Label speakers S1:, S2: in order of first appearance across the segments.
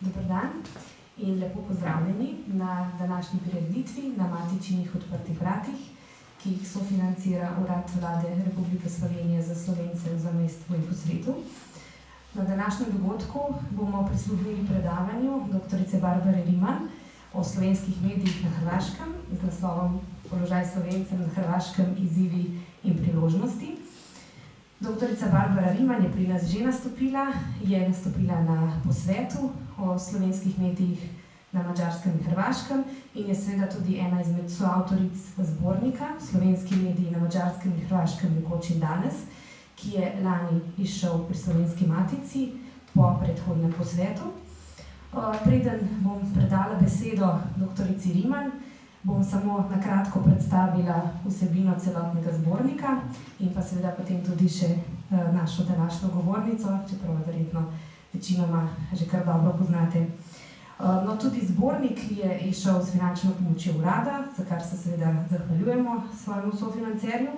S1: Dober dan in lepo pozdravljeni na današnji prireditvi na Matičinih odprtih vratih, ki jih sofinancira Urad Vlade Republike Slovenije za Slovence v zamejstvu in po svetu. Na današnjem dogodku bomo prisluhnili predavanju dr. Barbare Riman o slovenskih medijih na Hrvaškem z naslovom Položaj Slovencev na Hrvaškem, izzivi in priložnosti. Doktorica Barbara Riman je pri nas že nastopila na posvetu o slovenskih medijih na Madžarskem in Hrvaškem in je seveda tudi ena izmed soavtoric zbornika Slovenski mediji na Madžarskem in Hrvaškem nekoč in danes, ki je lani izšel pri Slovenski matici po predhodnem posvetu. Preden bom predala besedo doktorici Riman, bom samo na kratko predstavila vsebino celotnega zbornika in pa seveda potem tudi še našo današnjo govornico, čeprav verjetno večinoma že kar dobro poznate. No, tudi zbornik je izšel s finančno pomočjo urada, za kar se seveda zahvaljujemo svojemu sofinancerju.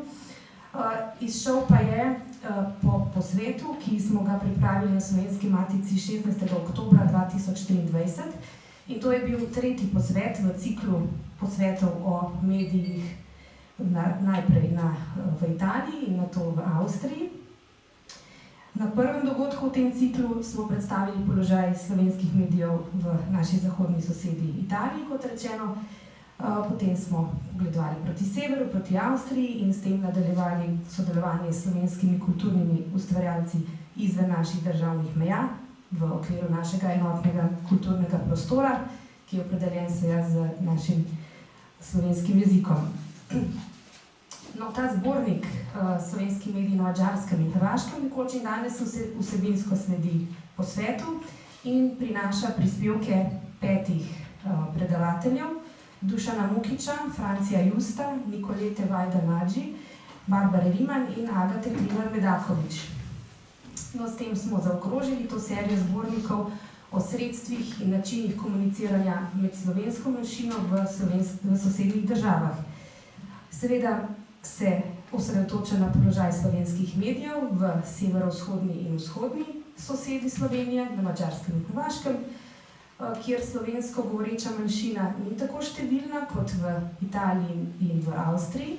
S1: Izšel pa je po posvetu, ki smo ga pripravili na Slovenski matici 16. oktobra 2023 in to je bil tretji posvet v ciklu posvetov o medijih najprej v Italiji in nato v Avstriji. Na prvem dogodku v tem ciklu smo predstavili položaj slovenskih medijev v naši zahodni sosedi Italiji, kot rečeno. Potem smo pogledovali proti severu, proti Avstriji in s tem nadaljevali sodelovanje s slovenskimi kulturnimi ustvarjalci izven naših državnih meja v okviru našega enotnega kulturnega prostora, ki je opredeljen seveda z našim slovenskim jezikom. No, ta zbornik slovenskih medijev na Madžarskem in Hrvaškem nekoč in danes vsebinsko sledi posvetu in prinaša prispevke 5 predavateljev: Dušana Mukiča, Francija Justa, Nikolete Vajda-Nadži, Barbare Riman in Agate Klinar-Medaković. No, s tem smo zaokrožili to serijo zbornikov o sredstvih in načinih komuniciranja med slovensko manjšino v sosednjih državah. Seveda se osredotoča na položaj slovenskih medijev v severovzhodni in vzhodni sosedi Slovenije, na Madžarskem in Hrvaškem, kjer slovensko govoreča manjšina ni tako številna kot v Italiji in v Avstriji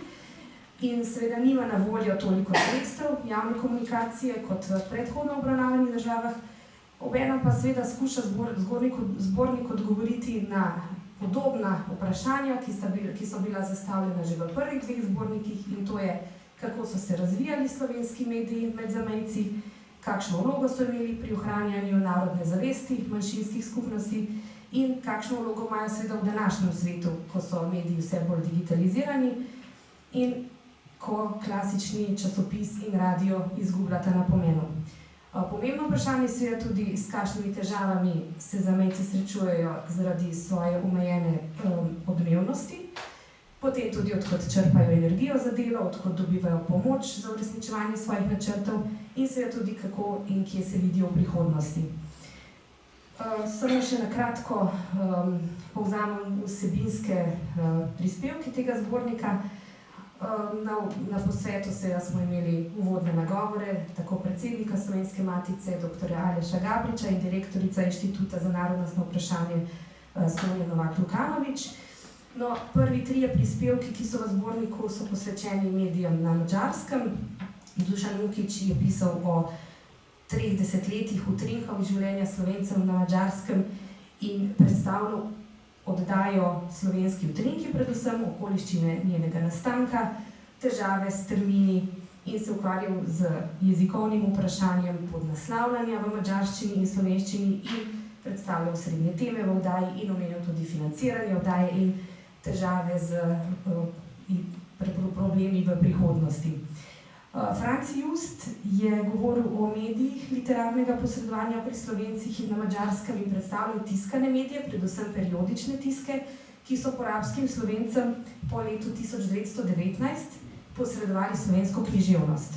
S1: in seveda nima na voljo toliko sredstev javne komunikacije kot v predhodno obravnavanih državah. Obenem pa seveda skuša zbornik odgovoriti na podobna vprašanja, ki so bila zastavljena že v prvih 2 zbornikih, in to je, kako so se razvijali slovenski mediji med zamejci, kakšno vlogo so imeli pri ohranjanju narodne zavesti manjšinskih skupnosti in kakšno vlogo imajo seveda v današnjem svetu, ko so mediji vse bolj digitalizirani in ko klasični časopis in radio izgubljata na pomenu. Pomembno vprašanje je seveda tudi, s kakšnimi težavami se zamejci srečujejo zaradi svoje omejene odmevnosti, potem tudi odkot črpajo energijo za delo, odkot dobivajo pomoč za uresničevanje svojih načrtov in seveda tudi kako in kje se vidijo v prihodnosti. Samo še na kratko povzamem vsebinske prispevke tega zbornika. Na posvetu smo imeli uvodne nagovore tako predsednika Slovenske matice, dr. Aleša Gabriča in direktorica Inštituta za narodnostno vprašanje Sonja Novak-Lukanović. No, prvi 3 prispevki, ki so v zborniku, so posvečeni medijem na Madžarskem. Dušan Mukič je pisal o 3 desetletjih utrinkov življenja Slovencev na Madžarskem in predstavljal oddajo Slovenski utrinki, predvsem okoliščine njenega nastanka, težave s termini in se ukvarjal z jezikovnim vprašanjem podnaslavljanja v madžarščini in slovenščini in predstavljal srednje teme v oddaji in omenjal tudi financiranje oddaje in težave z problemi v prihodnosti. Franci Just je govoril o medijih literarnega posredovanja pri Slovencih in na Madžarskem in predstavljal tiskane medije, predvsem periodične tiske, ki so porabskim Slovencem po letu 1919 posredovali slovensko književnost.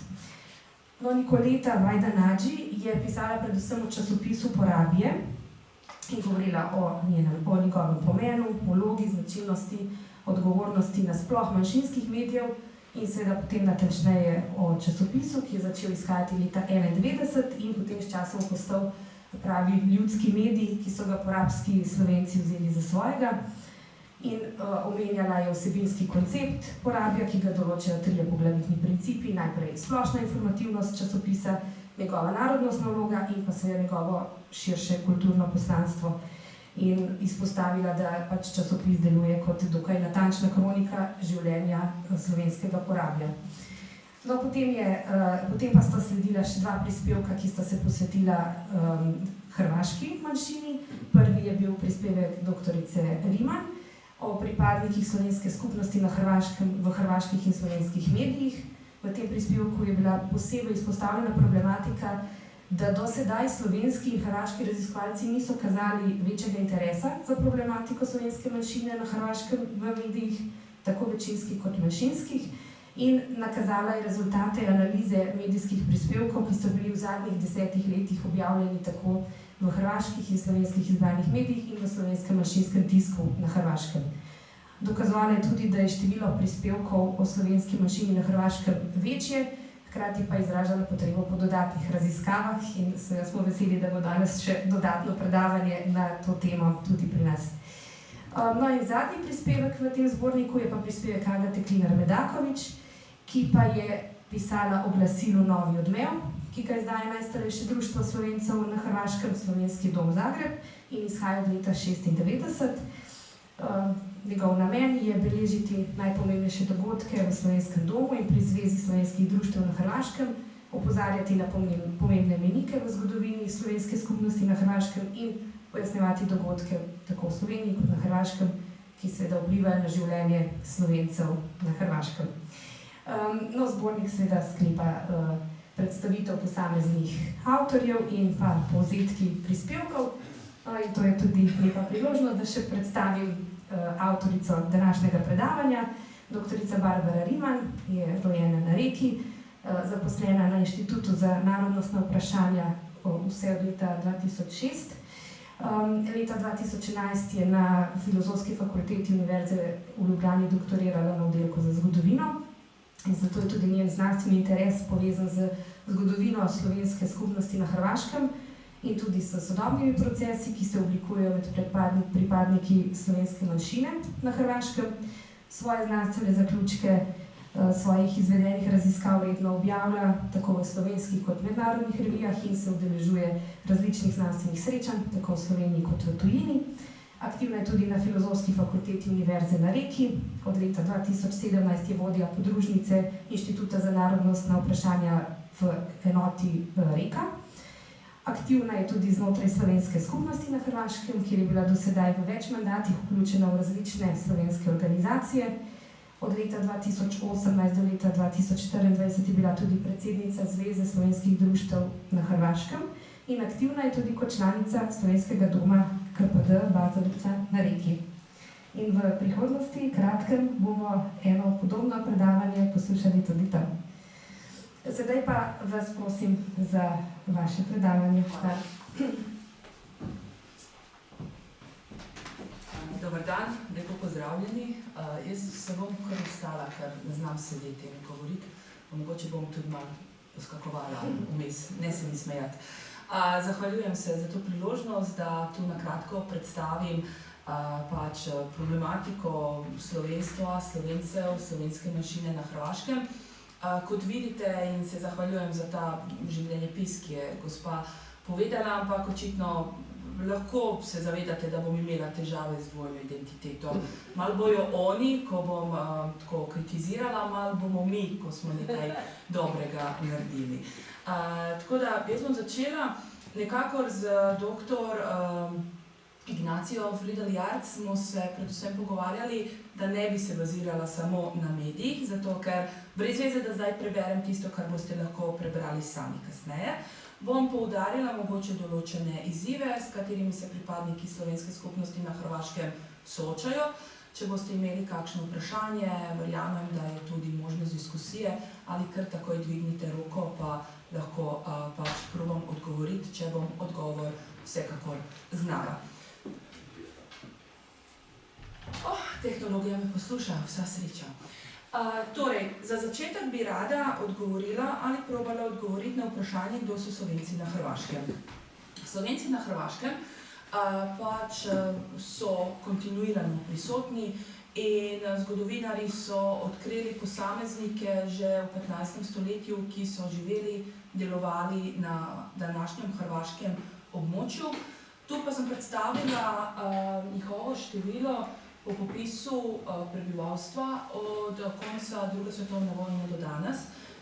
S1: No, Nikoleta Vajda-Nadži je pisala predvsem o časopisu Porabije in govorila o njegovem pomenu, vlogi, značilnosti, odgovornosti nasploh manjšinskih medijev in seveda potem natančneje o časopisu, ki je začel izhajati leta 1991 in potem s časom postal pravi ljudski medij, ki so ga porabski Slovenci vzeli za svojega. In omenjala je vsebinski koncept porabja, ki ga določajo 3 poglavitni principi, najprej splošna informativnost časopisa, njegova narodnostna vloga in pa seveda njegovo širše kulturno poslanstvo. In izpostavila, da pač časopis deluje kot dokaj natančna kronika življenja slovenskega porabja. No, potem pa sta sledila še 2 prispevka, ki sta se posvetila hrvaški manjšini. Prvi je bil prispevek doktorice Riman o pripadnikih slovenske skupnosti v hrvaških in slovenskih medijih. V tem prispevku je bila posebej izpostavljena problematika, da do sedaj slovenski in hrvaški raziskovalci niso kazali večjega interesa za problematiko slovenske manjšine na Hrvaškem v medijih, tako večinskih kot manjšinskih, in nakazala je rezultate analize medijskih prispevkov, ki so bili v zadnjih 10 letih objavljeni tako v hrvaških in slovenskih izbranih medijih in v slovenskem manjšinskem tisku na Hrvaškem. Dokazovala je tudi, da je število prispevkov o slovenski manjšini na Hrvaškem večje, hkrati pa izražala potrebo po dodatnih raziskavah in smo veseli, da bo danes še dodatno predavanje na to temo tudi pri nas. No in zadnji prispevek v tem zborniku je pa prispevek Agate Klinar Medakovič, ki pa je pisala o glasilu Novi odmev, ki ga izdaja najstarejše društvo Slovencev na Hrvaškem, Slovenski dom Zagreb, in izhaja od leta 1996. Njegov namen je beležiti najpomembnejše dogodke v slovenskem domu in pri Zvezi slovenskih društev na Hrvaškem, opozarjati na pomembne menike v zgodovini slovenske skupnosti na Hrvaškem in pojasnjevati dogodke tako v Sloveniji kot na Hrvaškem, ki seveda vplivajo na življenje Slovencev na Hrvaškem. No, zbornik seveda sklepa predstavitev posameznih avtorjev in pa povzetki prispevkov. In to je tudi lepa priložnost, da še predstavim avtorico današnjega predavanja. Doktorica Barbara Riman je rojena na Reki, zaposlena na Inštitutu za narodnostna vprašanja vse od leta 2006. Leta 2011 je na Filozofski fakulteti Univerze v Ljubljani doktorirala na oddelku za zgodovino in zato je tudi njen znanstveni interes povezan z zgodovino slovenske skupnosti na Hrvaškem in tudi s sodobnimi procesi, ki se oblikujejo med pripadniki slovenske manjšine na Hrvaškem. Svoje znanstvene zaključke svojih izvedenih raziskav redno objavlja tako v slovenskih kot mednarodnih revijah in se udeležuje različnih znanstvenih srečanj, tako v Sloveniji kot v tujini. Aktivna je tudi na Filozofski fakulteti Univerze na Reki. Od leta 2017 je vodja podružnice Inštituta za narodnostna vprašanja v enoti Reka. Aktivna je tudi znotraj slovenske skupnosti na Hrvaškem, kjer je bila do sedaj v več mandatih vključena v različne slovenske organizacije. Od leta 2018 do leta 2024 je bila tudi predsednica Zveze slovenskih društev na Hrvaškem in aktivna je tudi kot članica Slovenskega doma KPD Bazovica na Reki. In v prihodnosti, kratkem, bomo eno podobno predavanje poslušali tudi tam. Sedaj pa vas prosim za vaše predavanje.
S2: Dobar dan, lepo pozdravljeni. Jaz se bom kar ustala, ker ne znam sedeti in govoriti. Mogoče bom tudi malo poskakovala vmes, ne se mi smejati. Zahvaljujem se za to priložnost, da tu na kratko predstavim pač problematiko slovenstva, Slovencev, slovenske manjšine na Hrvaškem. Kot vidite, in se zahvaljujem za ta življenjepis, ki je gospa povedala, ampak očitno lahko se zavedate, da bom imela težave z dvojno identiteto. Malo bojo oni, ko bom tako kritizirala, malo bomo mi, ko smo nekaj dobrega naredili. Tako da, jaz bom začela nekako z doktor Ignacijo Fridl-Jarc smo se predvsem pogovarjali, da ne bi se bazirala samo na medijih, zato ker brez veze, da zdaj preberem tisto, kar boste lahko prebrali sami kasneje. Bom poudarila mogoče določene izzive, s katerimi se pripadniki slovenske skupnosti na Hrvaškem soočajo. Če boste imeli kakšno vprašanje, verjamem, da je tudi možnost diskusije, ali kar takoj dvignite roko, pa lahko pač probam odgovoriti, če bom odgovor vsekakor znala. Tehnologija me posluša, vsa sreča. Torej, za začetek bi rada odgovorila ali probala odgovoriti na vprašanje, kdo so Slovenci na Hrvaškem. Slovenci na Hrvaškem pač so kontinuirano prisotni in zgodovinarji so odkrili posameznike že v 15. stoletju, ki so živeli, delovali na današnjem hrvaškem območju. Tu pa sem predstavila njihovo število po popisu prebivalstva od konca druge svetovne vojne do danes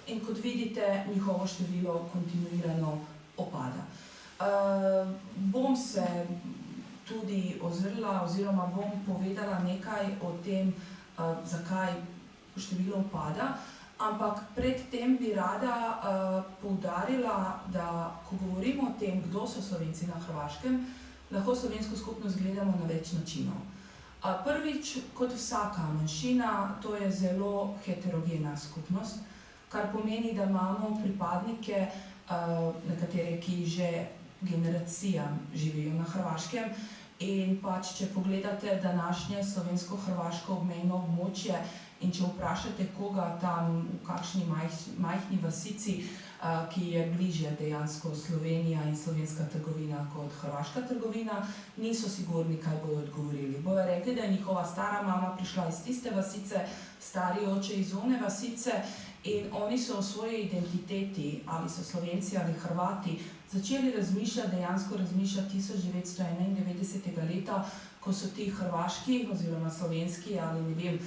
S2: in kot vidite, njihovo število kontinuirano opada. Bom se tudi ozrla oziroma bom povedala nekaj o tem, zakaj število upada, ampak predtem bi rada poudarila, da ko govorimo o tem, kdo so Slovenci na Hrvaškem, lahko slovensko skupnost gledamo na več načinov. Prvič, kot vsaka manjšina, to je zelo heterogena skupnost, kar pomeni, da imamo pripadnike, nekatere, ki že generacijam živijo na Hrvaškem in pač, če pogledate današnje slovensko-hrvaško obmejno območje in če vprašate koga tam v kakšni majhni vasici, ki je bližje dejansko Slovenija in slovenska trgovina kot hrvaška trgovina, niso sigurni, kaj bodo odgovorili. Bojo rekli, da je njihova stara mama prišla iz tiste vasice, stari oče iz one vasice in oni so o svoji identiteti, ali so Slovenci ali Hrvati, začeli dejansko razmišljati 1991. leta, ko so ti hrvaški oziroma slovenski ali ne vem,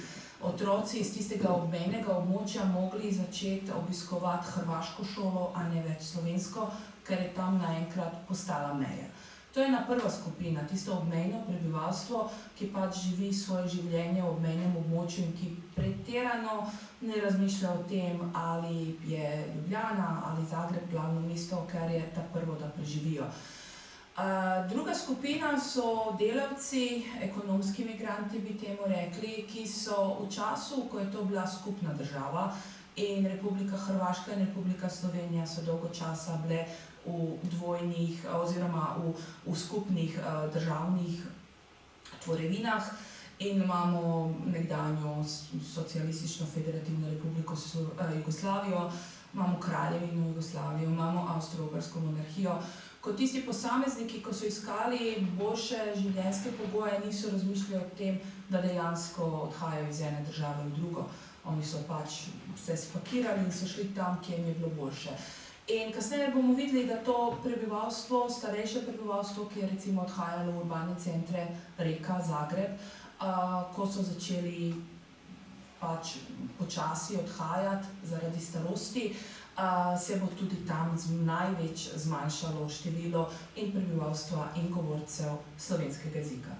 S2: otroci iz tistega obmejnega območja mogli začeti obiskovati hrvaško šolo, a ne več slovensko, ker je tam naenkrat postala meja. To je ena prva skupina, tisto obmejno prebivalstvo, ki pač živi svoje življenje v obmejnem območju in ki pretirano ne razmišlja o tem, ali je Ljubljana ali Zagreb glavno mesto, ker je ta prvo, da preživijo. Druga skupina so delavci, ekonomski migranti bi temu rekli, ki so v času, ko je to bila skupna država in Republika Hrvaška in Republika Slovenija so dolgo časa bile v dvojnih oziroma v skupnih državnih tvorevinah in imamo nekdanjo socialistično federativno republiko Jugoslavijo, imamo kraljevino Jugoslavijo, imamo Avstro-Ogrsko monarhijo. Kot tisti posamezniki, ko so iskali boljše življenjske pogoje, niso razmišljali o tem, da dejansko odhajajo iz ene države v drugo. Oni so pač se spakirali in so šli tam, kjer jim je bilo boljše. In kasneje bomo videli, da to prebivalstvo, starejše prebivalstvo, ki je recimo odhajalo v urbane centre, Reka, Zagreb, ko so začeli pač počasi odhajati zaradi starosti, se bo tudi tam največ zmanjšalo število in prebivalstva in govorcev slovenskega jezika.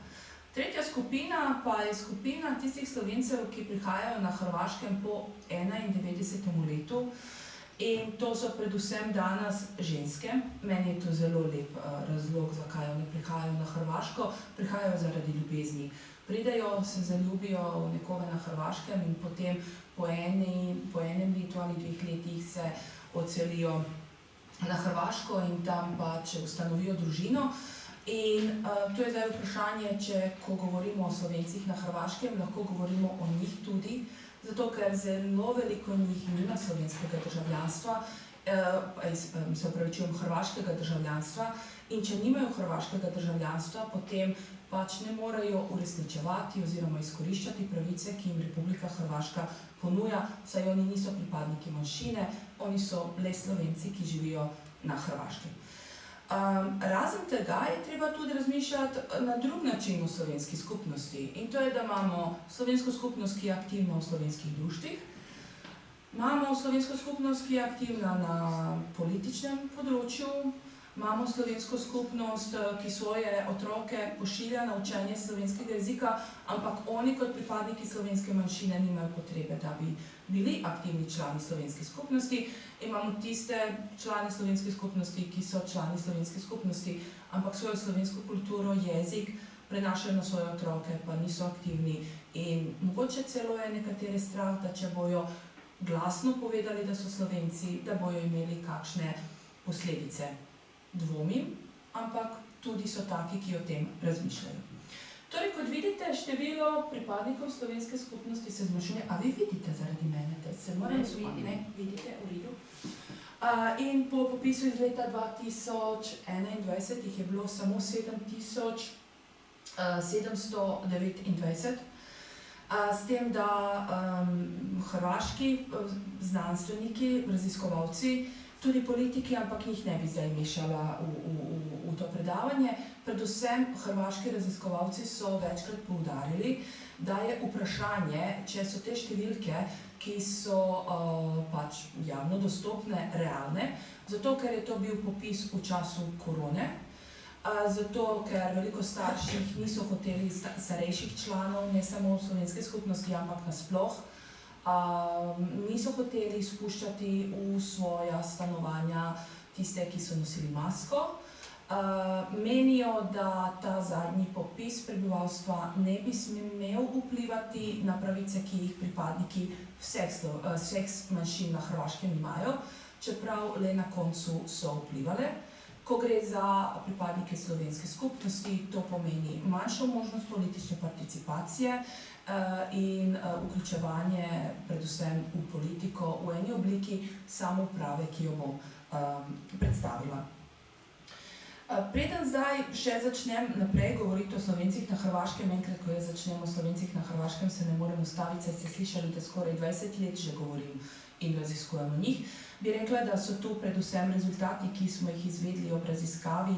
S2: Tretja skupina pa je skupina tistih Slovencev, ki prihajajo na Hrvaškem po 91. letu in to so predvsem danes ženske. Meni je to zelo lep razlog, zakaj one prihajajo na Hrvaško. Prihajajo zaradi ljubezni. Pridejo, se zaljubijo v nekoga na Hrvaškem in potem po enem letu ali 2 letih se odselijo na Hrvaško in tam pač ustanovijo družino. In to je zdaj vprašanje, ko govorimo o Slovencih na Hrvaškem, lahko govorimo o njih tudi, zato ker zelo veliko njih nima slovenskega državljanstva, se opravičujem, hrvaškega državljanstva, in če nimajo hrvaškega državljanstva, potem pač ne morejo uresničevati oziroma izkoriščati pravice, ki jim Republika Hrvaška ponuja, saj oni niso pripadniki manjšine, oni so le Slovenci, ki živijo na Hrvaškem. Razen tega je treba tudi razmišljati na drug način v slovenski skupnosti in to je, da imamo slovensko skupnost, ki je aktivna v slovenskih društvih, imamo slovensko skupnost, ki je aktivna na političnem področju, imamo slovensko skupnost, ki svoje otroke pošilja na učenje slovenskega jezika, ampak oni kot pripadniki slovenske manjšine nimajo potrebe, da bi bili aktivni člani slovenske skupnosti. Imamo tiste člane slovenske skupnosti, ki so člani slovenske skupnosti, ampak svojo slovensko kulturo, jezik prenašajo na svoje otroke, pa niso aktivni. In mogoče celo je nekatere strah, da če bojo glasno povedali, da so Slovenci, da bojo imeli kakšne posledice. Dvomim, ampak tudi so taki, ki o tem razmišljajo. Torej, kot vidite, število pripadnikov slovenske skupnosti se zmanjšuje. A vi vidite zaradi mene, da se moram zmanjšati? Ne, vidite, v redu. In po popisu iz leta 2021 jih je bilo samo 7729. S tem, da hrvaški znanstveniki, raziskovalci, tudi politiki, ampak jih ne bi zdaj mešala v to predavanje. Predvsem hrvaški raziskovalci so večkrat poudarili, da je vprašanje, če so te številke, ki so pač javno dostopne, realne, zato ker je to bil popis v času korone, zato ker veliko starših niso hoteli starejših članov, ne samo slovenske skupnosti, ampak nasploh, niso hoteli spuščati v svoja stanovanja tiste, ki so nosili masko. Menijo, da ta zadnji popis prebivalstva ne bi smel vplivati na pravice, ki jih pripadniki vseh manjšin na Hrvaškem imajo, čeprav le na koncu so vplivale. Ko gre za pripadnike slovenske skupnosti, to pomeni manjšo možnost politične participacije in vključevanje predvsem v politiko v eni obliki samouprave, ki jo bom predstavila. Preden zdaj še začnem naprej govoriti o Slovencih na Hrvaškem, enkrat, ko jaz začnem o Slovencih na Hrvaškem, se ne morem ustaviti, saj ste slišali, da skoraj 20 let že govorim in raziskujem o njih. Bi rekla, da so tu predvsem rezultati, ki smo jih izvedli ob raziskavi,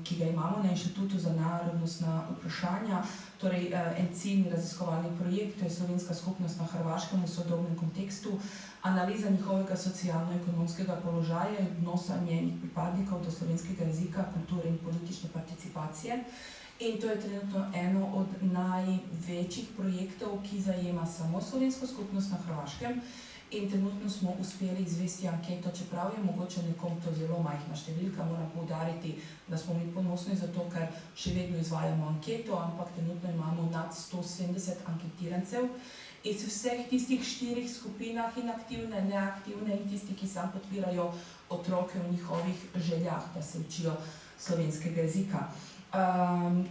S2: ki ga imamo na Inštitutu za narodnostna vprašanja, torej en ciljni raziskovalni projekt, to je slovenska skupnost na Hrvaškem v sodobnem kontekstu, analiza njihovega socialno-ekonomskega položaja in odnosa njenih pripadnikov do slovenskega jezika, kulture in politične participacije. In to je trenutno eno od največjih projektov, ki zajema samo slovensko skupnost na Hrvaškem. In trenutno smo uspeli izvesti anketo, čeprav je mogoče nekom to zelo majhna številka, moram poudariti, da smo mi ponosni zato, ker še vedno izvajamo anketo, ampak trenutno imamo nad 170 anketirancev iz vseh tistih 4 skupinah, inaktivne, neaktivne in tisti, ki sam podpirajo otroke v njihovih željah, da se učijo slovenskega jezika.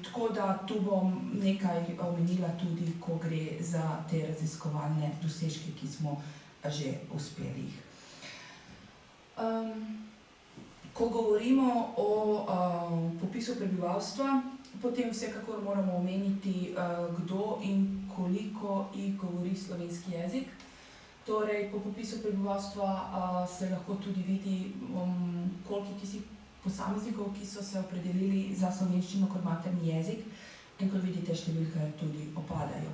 S2: Tako da tu bom nekaj omenila tudi, ko gre za te raziskovalne dosežke, ki smo že uspeli. Ko govorimo o popisu prebivalstva, potem vsekakor moramo omeniti, kdo in koliko jih govori slovenski jezik. Torej, po popisu prebivalstva se lahko tudi vidi, koliko tistih posameznikov, ki so se opredelili za slovenščino kot materni jezik, in kot vidite, številke tudi opadajo.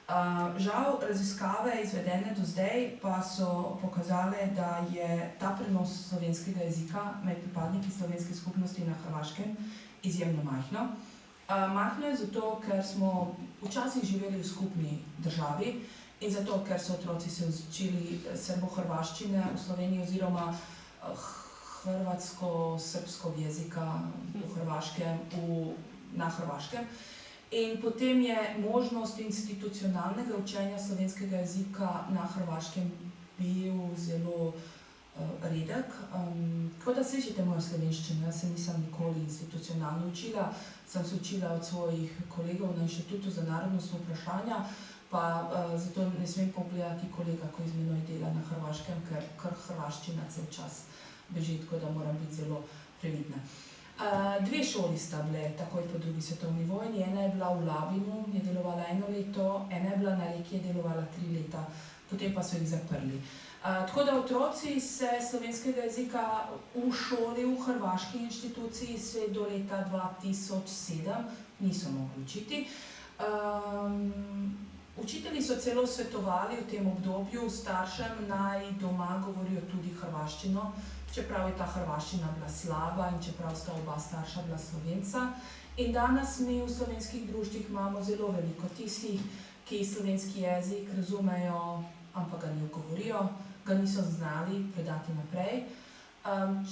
S2: Žal, raziskave izvedene do zdaj pa so pokazale, da je ta prenos slovenskega jezika med pripadniki slovenske skupnosti na Hrvaškem izjemno majhno. Majhno je zato, ker smo včasih živeli v skupni državi in zato, ker so otroci se učili srbo-hrvaščine v Sloveniji oziroma hrvatsko-srbskog jezika v Hrvaškem, na Hrvaškem. In potem je možnost institucionalnega učenja slovenskega jezika na Hrvaškem bil zelo redek. Tako da slišite mojo slovenščino, jaz se nisem nikoli institucionalno učila, sem se učila od svojih kolegov na Inštitutu za narodnostna vprašanja, pa zato ne smem pogledati kolega, ko iz menoj dela na Hrvaškem, ker hrvaščina cel čas beži, tako da moram biti zelo previdna. 2 šoli sta bile takoj po drugi svetovni vojni, ena je bila v Labinu, je delovala 1 leto, ena je bila na Reki, je delovala 3 leta, potem pa so jih zaprli. Tako da otroci se slovenskega jezika v šoli, v hrvaški inštituciji vse do leta 2007 niso mogli učiti. Učitelji so celo svetovali v tem obdobju staršem, naj doma govorijo tudi hrvaščino, čeprav je ta hrvaščina bila slaba in čeprav sta oba starša bila Slovenca. In danes mi v slovenskih društvih imamo zelo veliko tistih, ki slovenski jezik razumejo, ampak ga ne govorijo, ga niso znali predati naprej.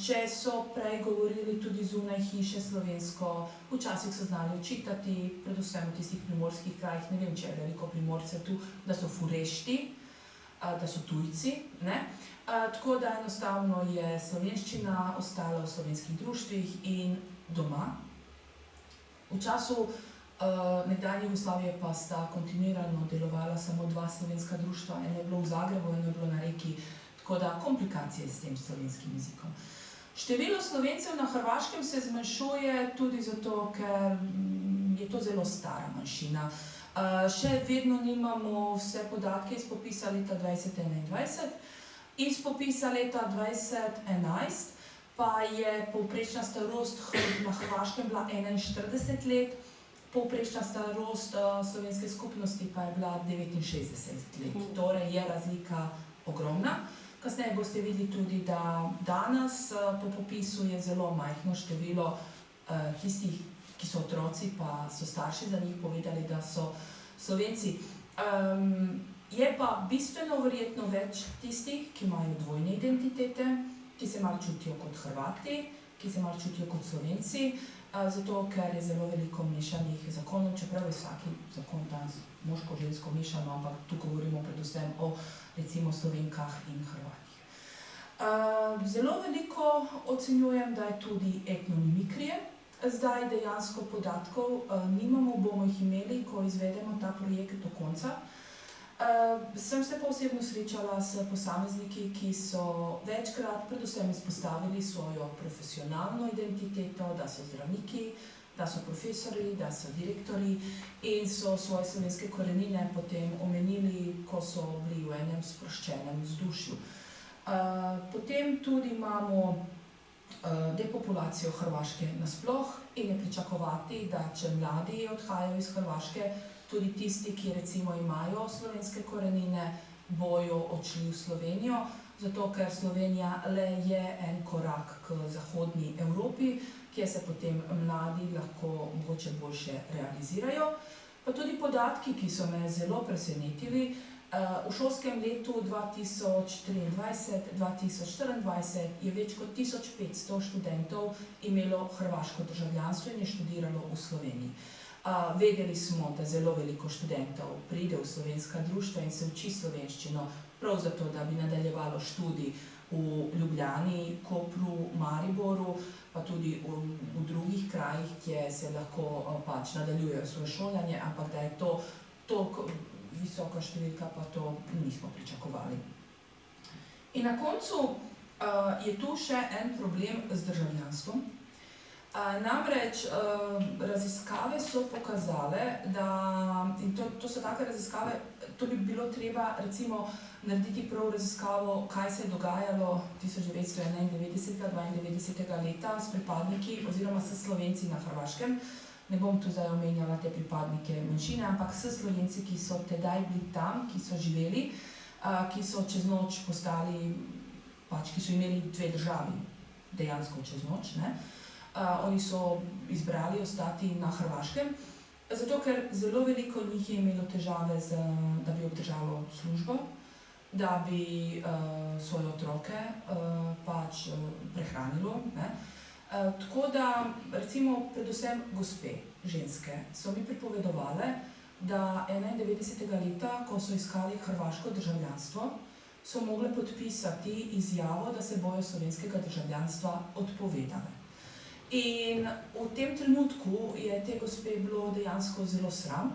S2: Če so prej govorili tudi zunaj hiše slovensko, včasih so znali učitati, predvsem v tistih primorskih krajih, ne vem, če je veliko Primorcev tu, da so furešti, da so tujci, ne. Tako da enostavno je slovenščina ostala v slovenskih društvih in doma. V času nekdanje Jugoslavije pa sta kontinuirano delovala samo 2 slovenska društva, eno je bilo v Zagrebu, eno je bilo na Reki. Tako da komplikacije s tem slovenskim jezikom. Število Slovencev na Hrvaškem se zmanjšuje tudi zato, ker je to zelo stara manjšina. Še vedno nimamo vse podatke iz popisa leta 2021. Iz popisa leta 2011 pa je povprečna starost na Hrvaškem bila 41 let, povprečna starost slovenske skupnosti pa je bila 69 let. Torej je razlika ogromna. Kasneje boste videli tudi, da danes po popisu je zelo majhno število tistih, ki so otroci, pa so starši za njih povedali, da so Slovenci. Je pa bistveno verjetno več tistih, ki imajo dvojne identitete, ki se malo čutijo kot Hrvati, ki se malo čutijo kot Slovenci, zato ker je zelo veliko mešanih zakonov, čeprav je vsaki zakon danes moško-žensko mešano, ampak tu govorimo predvsem o recimo Slovenkah in Hrvatih. Zelo veliko ocenjujem, da je tudi etnonimikrije. Zdaj dejansko podatkov nimamo, bomo jih imeli, ko izvedemo ta projekt do konca. Sem se pa osebno srečala s posamezniki, ki so večkrat predvsem izpostavili svojo profesionalno identiteto, da so zdravniki, da so profesorji, da so direktorji in so svoje slovenske korenine potem omenili, ko so bili v enem sproščenem vzdušju. Potem tudi imamo depopulacijo Hrvaške nasploh in je pričakovati, da če mladi odhajajo iz Hrvaške, tudi tisti, ki recimo imajo slovenske korenine, bojo odšli v Slovenijo, zato ker Slovenija le je en korak k zahodni Evropi, kjer se potem mladi lahko mogoče boljše realizirajo. Pa tudi podatki, ki so me zelo presenetili, v šolskem letu 2023-2024 je več kot 1500 študentov imelo hrvaško državljanstvo in je študiralo v Sloveniji. Vedeli smo, da zelo veliko študentov pride v slovenska društva in se uči slovenščino, prav zato, da bi nadaljevalo študij v Ljubljani, Kopru, Mariboru, pa tudi v drugih krajih, kjer se lahko pač nadaljujejo svoje šolanje, ampak da je to toliko visoka številka, pa to nismo pričakovali. In na koncu je tu še en problem z državljanstvom. Namreč raziskave so pokazale, da, in to so take raziskave, to bi bilo treba recimo narediti prav raziskavo, kaj se je dogajalo 1991-1992 leta s pripadniki oziroma s Slovenci na Hrvaškem. Ne bom tu zdaj omenjala te pripadnike manjšine, ampak s Slovenci, ki so tedaj bili tam, ki so živeli, ki so čez noč postali, pač ki so imeli dve državi, dejansko čez noč, ne. Oni so izbrali ostati na Hrvaškem, zato ker zelo veliko njih je imelo težave, da bi obdržalo službo, da bi svoje otroke pač prehranilo, ne. Tako da, recimo, predvsem gospe, ženske, so mi pripovedovale, da 91. leta, ko so iskali hrvaško državljanstvo, so mogle podpisati izjavo, da se bojo slovenskega državljanstva odpovedale. In v tem trenutku je te gospe bilo dejansko zelo sram,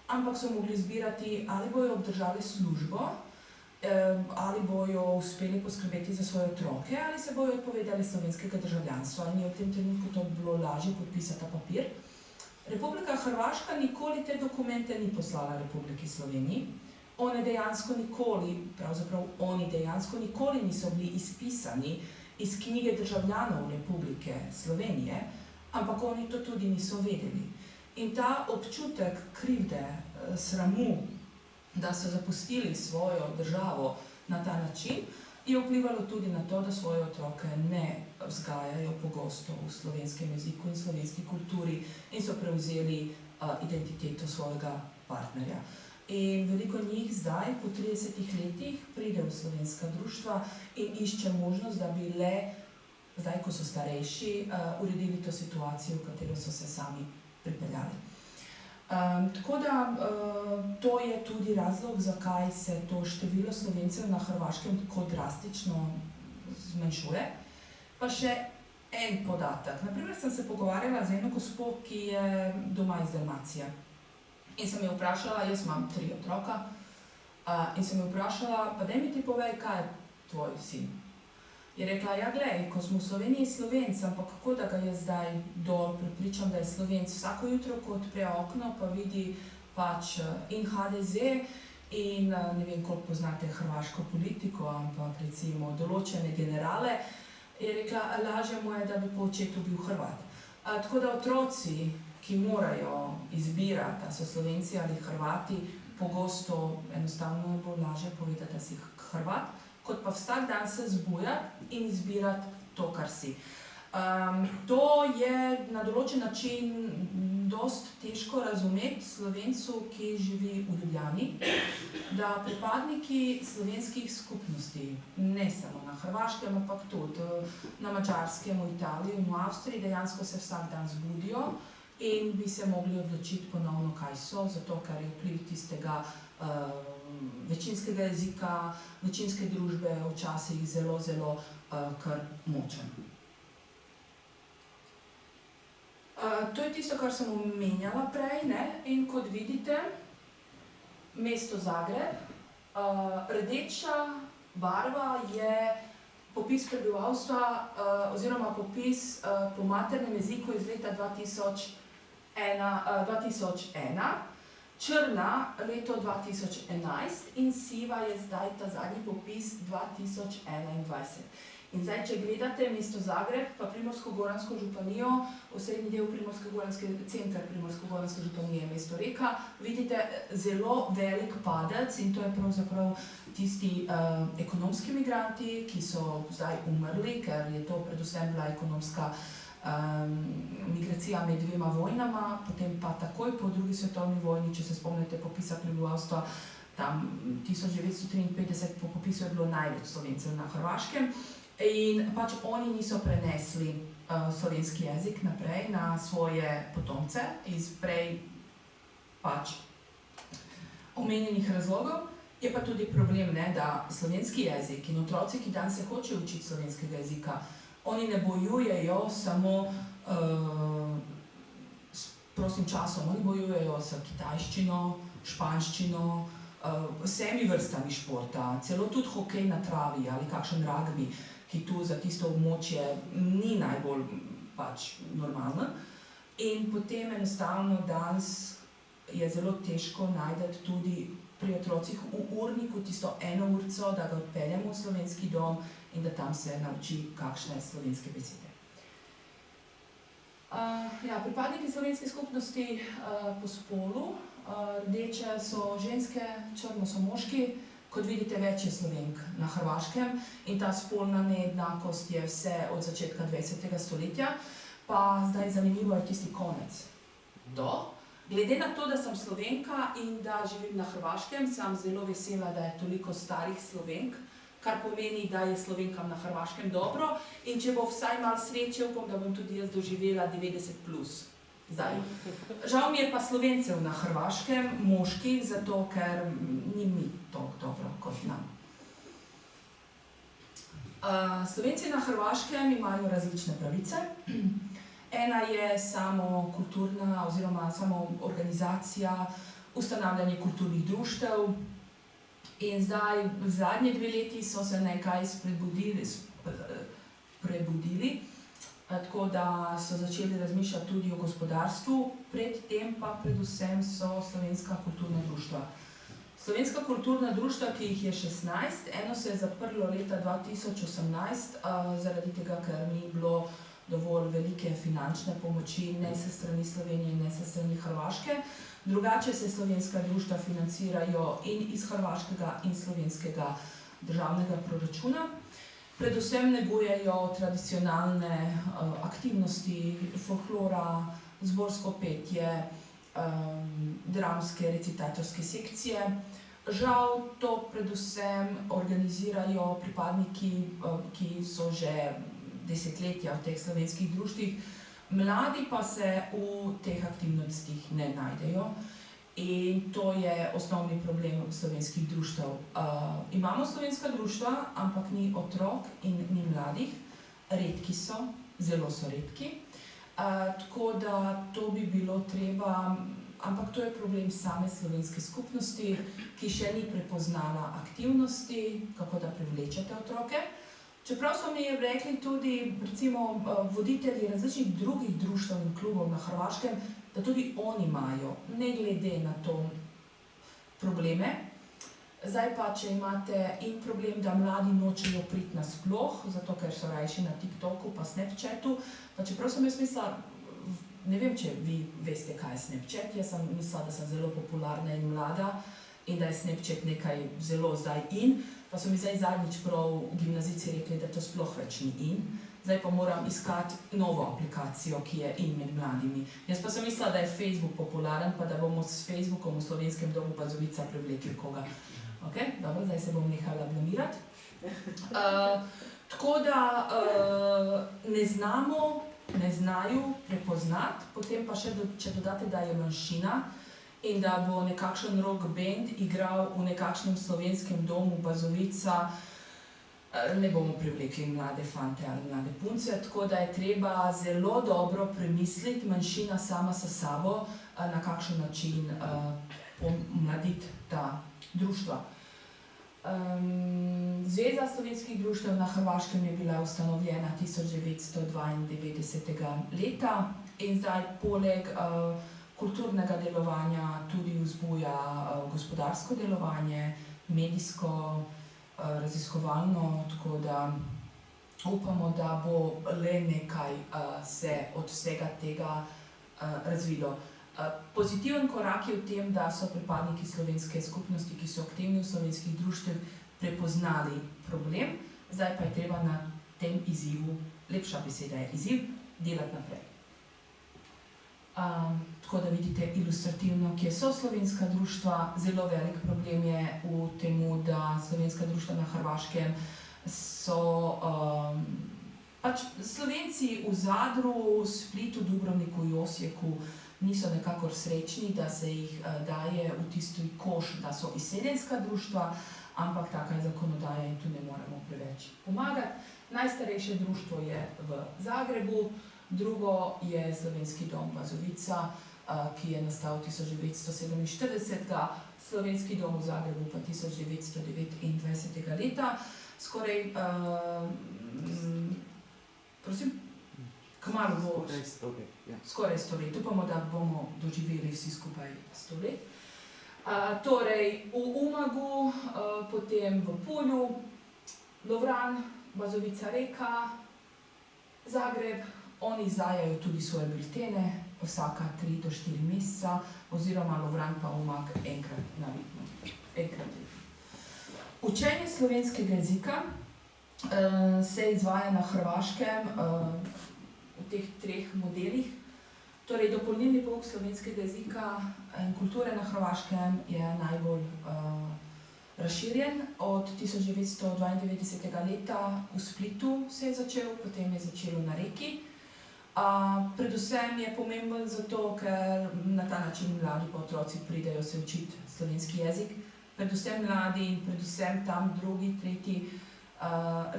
S2: ampak so mogli izbirati, ali bojo obdržali službo, ali bojo uspeli poskrbeti za svoje otroke, ali se bojo odpovedali slovenskega državljanstva. In je v tem trenutku to bilo lažje podpisati ta papir. Republika Hrvaška nikoli te dokumente ni poslala Republiki Sloveniji. Oni dejansko nikoli niso bili izpisani iz knjige državljanov Republike Slovenije, ampak oni to tudi niso vedeli. In ta občutek krivde, sramu, da so zapustili svojo državo na ta način, je vplivalo tudi na to, da svoje otroke ne vzgajajo pogosto v slovenskem jeziku in slovenski kulturi in so prevzeli identiteto svojega partnerja. In veliko njih zdaj, po 30 letih, pride v slovenska društva in išče možnost, da bi le, zdaj ko so starejši, uredili to situacijo, v katero so se sami pripeljali. Tako da to je tudi razlog, zakaj se to število Slovencev na Hrvaškem tako drastično zmanjšuje. Pa še en podatek. Naprimer sem se pogovarjala z eno gospo, ki je doma iz Dalmacije. In sem jo vprašala, jaz imam 3 otroka, in sem jo vprašala, pa daj mi ti povej, kaj je tvoj sin? Je rekla, ja, glej, ko smo v Sloveniji Slovenci, ampak kako da ga jaz zdaj dol prepričam, da je Slovenc. Vsako jutro, ko odpre okno, pa vidi pač in HDZ in ne vem, koliko poznate hrvaško politiko, ampak recimo določene generale, je rekla, lažje mu je, da bi po očetu bil Hrvat. Tako da otroci, ki morajo izbirati, da so Slovenci ali Hrvati, pogosto enostavno je bolj lažje povedati, da si Hrvat, kot pa vsak dan se zbujati in izbirati to, kar si. To je na določen način dost težko razumeti Slovencu, ki živi v Ljubljani, da pripadniki slovenskih skupnosti, ne samo na Hrvaškem, ampak tudi na Madžarskem, v Italiji in v Avstriji, dejansko se vsak dan zbudijo in bi se mogli odločiti ponovno, kaj so, zato ker je vpliv tistega večinskega jezika, večinske družbe včasih zelo, zelo kar močen. To je tisto, kar sem omenjala prej, ne? In kot vidite, mesto Zagreb, rdeča barva je popis prebivalstva oziroma popis po maternem jeziku iz leta 2001, črna leto 2011 in siva je zdaj ta zadnji popis 2021. In zdaj, če gledate mesto Zagreb, pa Primorsko-goransko županijo, osrednji del center Primorsko-goranske županije, mesto Reka, vidite zelo velik padec in to je pravzaprav tisti ekonomski migranti, ki so zdaj umrli, ker je to predvsem bila ekonomska migracija med dvema vojnama, potem pa takoj po drugi svetovni vojni, če se spomnite popisa prebivalstva, tam 1953 po popisu je bilo največ Slovencev na Hrvaškem. In pač oni niso prenesli slovenski jezik naprej na svoje potomce iz prej pač omenjenih razlogov. Je pa tudi problem, ne, da slovenski jezik in otroci, ki danes se hočejo učiti slovenskega jezika, oni ne bojujejo samo s prostim časom, oni bojujejo s kitajščino, španščino, vsemi vrstami športa, celo tudi hokej na travi ali kakšen ragbi, ki tu za tisto območje ni najbolj pač normalno. In potem enostavno danes je zelo težko najti tudi pri otrocih v urniku tisto eno urco, da ga odpeljemo v slovenski dom in da tam se nauči kakšne slovenske besede. Pripadniki slovenske skupnosti po spolu, rdeče so ženske, črno so moški. Kot vidite, več je Slovenk na Hrvaškem in ta spolna neenakost je vse od začetka 20. stoletja. Pa zdaj zanimivo je tisti konec. Glede na to, da sem Slovenka in da živim na Hrvaškem, sem zelo vesela, da je toliko starih Slovenk, kar pomeni, da je Slovenkam na Hrvaškem dobro in če bo vsaj malo sreče, upam, da bom tudi jaz doživela 90+. Zdaj. Žal mi je pa Slovencev na Hrvaškem, moških, zato ker ni mi toliko dobro kot nam. Slovenci na Hrvaškem imajo različne pravice. Ena je samo kulturna oziroma samo organizacija, ustanavljanje kulturnih društev. In zdaj, v zadnje 2 leti so se nekaj prebudili, tako da so začeli razmišljati tudi o gospodarstvu, predtem pa predvsem so slovenska kulturna društva. Slovenska kulturna društva, ki jih je 16, eno se je zaprlo leta 2018, zaradi tega, ker ni bilo dovolj velike finančne pomoči, ne s strani Slovenije, ne s strani Hrvaške. Drugače se slovenska društva financirajo in iz hrvaškega in slovenskega državnega proračuna. Predvsem negujejo tradicionalne aktivnosti, folklora, zborsko petje, dramske, recitatorske sekcije. Žal to predvsem organizirajo pripadniki, ki so že desetletja v teh slovenskih društvih, mladi pa se v teh aktivnostih ne najdejo. In to je osnovni problem slovenskih društev. Imamo slovenska društva, ampak ni otrok in ni mladih. Redki so, zelo so redki. Tako da to bi bilo treba ampak to je problem same slovenske skupnosti, ki še ni prepoznala aktivnosti, kako da privlečete otroke. Čeprav so mi rekli tudi, recimo, voditelji različnih drugih društev in klubov na Hrvaškem, da tudi oni imajo, ne glede na to, probleme. Zdaj pa, če imate in problem, da mladi nočejo priti nasploh, zato ker so rajši na TikToku pa Snapchatu, pa čeprav sem jaz mislila, ne vem, če vi veste, kaj je Snapchat, jaz sem mislila, da sem zelo popularna in mlada in da je Snapchat nekaj zelo zdaj in, pa so mi zdaj zadnjič prav gimnazijci rekli, da to sploh več ni in. Zdaj pa moram iskati novo aplikacijo, ki je in med mladimi. Jaz pa sem mislila, da je Facebook popularen, pa da bomo s Facebookom v Slovenskem domu Bazovica privlekli koga. Ok, dobro, zdaj se bom nehala blamirati. Tako da ne znajo prepoznati, potem pa še, če dodate, da je manjšina in da bo nekakšen rock band igral v nekakšnem Slovenskem domu Bazovica, ne bomo privlekli mlade fante ali mlade punce, tako da je treba zelo dobro premisliti, manjšina sama s sabo, na kakšen način pomladiti ta društva. Zveza slovenskih društev na Hrvaškem je bila ustanovljena 1992. leta in zdaj poleg kulturnega delovanja tudi vzbuja gospodarsko delovanje, medijsko, raziskovalno, tako da upamo, da bo le nekaj se od vsega tega razvilo. Pozitiven korak je v tem, da so pripadniki slovenske skupnosti, ki so aktivni v slovenskih društvih, prepoznali problem, zdaj pa je treba na tem izzivu, lepša beseda je izziv, delati naprej. Tako da vidite ilustrativno, kje so slovenska društva, zelo velik problem je v tem, da slovenska društva na Hrvaškem so pač Slovenci v Zadru, Splitu, Dubrovniku, Osijeku niso nekakor srečni, da se jih daje v tisti koš, da so izseljenska društva, ampak taka je zakonodaja in tu ne moremo preveč pomagati. Najstarejše društvo je v Zagrebu, drugo je Slovenski dom Bazovica, ki je nastal 1947, Slovenski dom v Zagrebu pa 1929. leta. Skoraj, prosim? Kmalu bo skoraj 100 let. Upamo, da bomo doživeli vsi skupaj 100 let. Torej, v Umagu, potem v Pulju, Lovran, Bazovica Reka, Zagreb, oni izdajajo tudi svoje biltene, vsaka 3 do 4 meseca, oziroma Lovran pa Umag enkrat na letno. Učenje slovenskega jezika se izvaja na Hrvaškem v teh 3 modelih. Torej, dopolnilni pouk slovenskega jezika in kulture na Hrvaškem je najbolj razširjen. Od 1992. leta v Splitu se je začel, potem je začelo na Reki. Predvsem je pomemben zato, ker na ta način mladi pa otroci pridejo se učiti slovenski jezik. Predvsem mladi in predvsem tam 2., 3.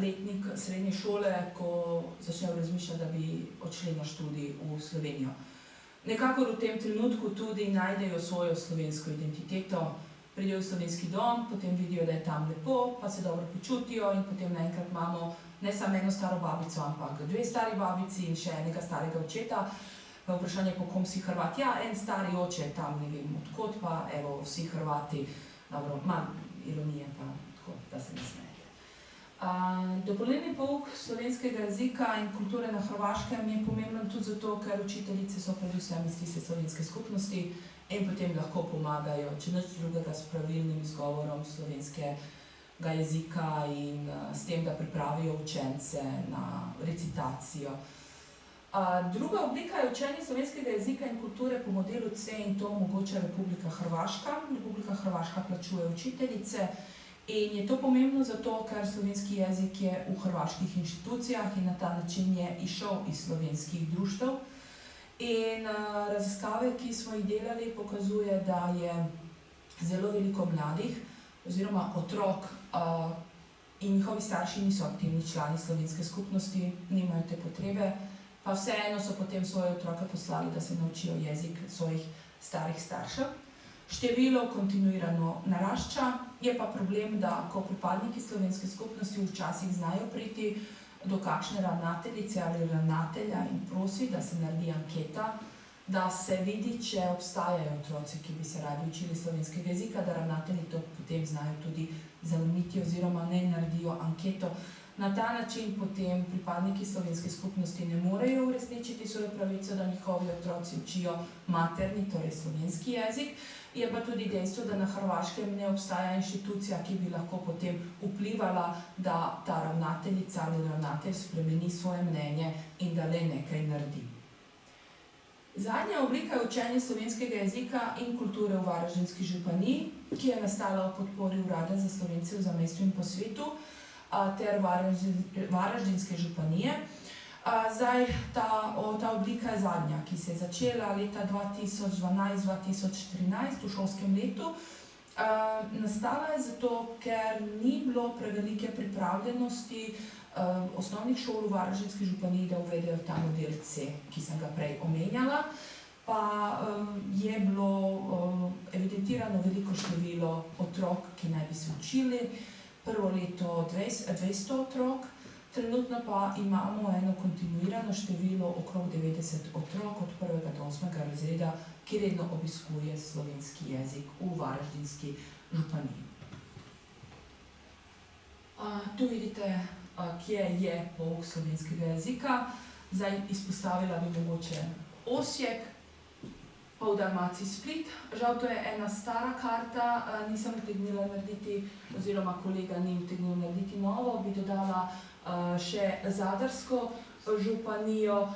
S2: letnik srednje šole, ko začnejo razmišljati, da bi odšli na študij v Slovenijo. Nekakor v tem trenutku tudi najdejo svojo slovensko identiteto, pridejo v slovenski dom, potem vidijo, da je tam lepo, pa se dobro počutijo in potem naenkrat imamo ne samo eno staro babico, ampak 2 stari babici in še enega starega očeta. Pa vprašanje, po kom si Hrvat? Ja, en stari oče tam, ne vem odkot, pa evo, vsi Hrvati. Dobro, manj ironije pa tako, da se ne smejete. Dopolnilni pouk slovenskega jezika in kulture na Hrvaškem je pomemben tudi zato, ker učiteljice so predvsem iz tiste slovenske skupnosti in potem lahko pomagajo, če nič drugega, s pravilnim izgovorom slovenskega jezika in s tem, da pripravijo učence na recitacijo. Druga oblika je učenje slovenskega jezika in kulture po modelu C in to omogoča Republika Hrvaška. Republika Hrvaška plačuje učiteljice in je to pomembno zato, ker slovenski jezik je v hrvaških inštitucijah in na ta način je izšel iz slovenskih društev. In raziskave, ki smo jih delali, pokazuje, da je zelo veliko mladih oziroma otrok in njihovi starši niso aktivni člani slovenske skupnosti, nimajo te potrebe, pa vseeno so potem svoje otroke poslali, da se naučijo jezik svojih starih staršev. Število kontinuirano narašča, je pa problem, da ko pripadniki slovenske skupnosti včasih znajo priti do kakšne ravnateljice ali ravnatelja in prosi, da se naredi anketa, da se vidi, če obstajajo otroci, ki bi se radi učili slovenskega jezika, da ravnatelji to potem znajo tudi zalomiti oziroma ne naredijo anketo. Na ta način potem pripadniki slovenske skupnosti ne morejo uresničiti svojo pravico, da njihovi otroci učijo materni, torej slovenski jezik. Je pa tudi dejstvo, da na Hrvaškem ne obstaja inštitucija, ki bi lahko potem vplivala, da ta ravnateljica ali ravnatelj spremeni svoje mnenje in da le nekaj naredi. Zadnja oblika je učenje slovenskega jezika in kulture v Varaždinski županiji, ki je nastala v podpori Urada za Slovence v zamejstvu in po svetu ter Varaždinske županije. Zdaj, ta oblika je zadnja, ki se je začela leta 2012-2013 v šolskem letu. Nastala je zato, ker ni bilo prevelike pripravljenosti osnovnih šol v Varaždinski županiji, da uvedejo ta model C, ki sem ga prej omenjala. Pa je bilo evidentirano veliko število otrok, ki naj bi se učili. Prvo leto 200 otrok, trenutno pa imamo eno kontinuirano število okrog 90 otrok od 1. do 8. razreda, ki redno obiskuje slovenski jezik v Varaždinski županiji. Tu vidite, kje je pouk slovenskega jezika. Zdaj izpostavila bi mogoče Osijek, pa v Dalmaciji Split. Žal, to je ena stara karta, nisem utegnila narediti, oziroma kolega ni utegnil narediti novo, bi dodala še Zadarsko županijo,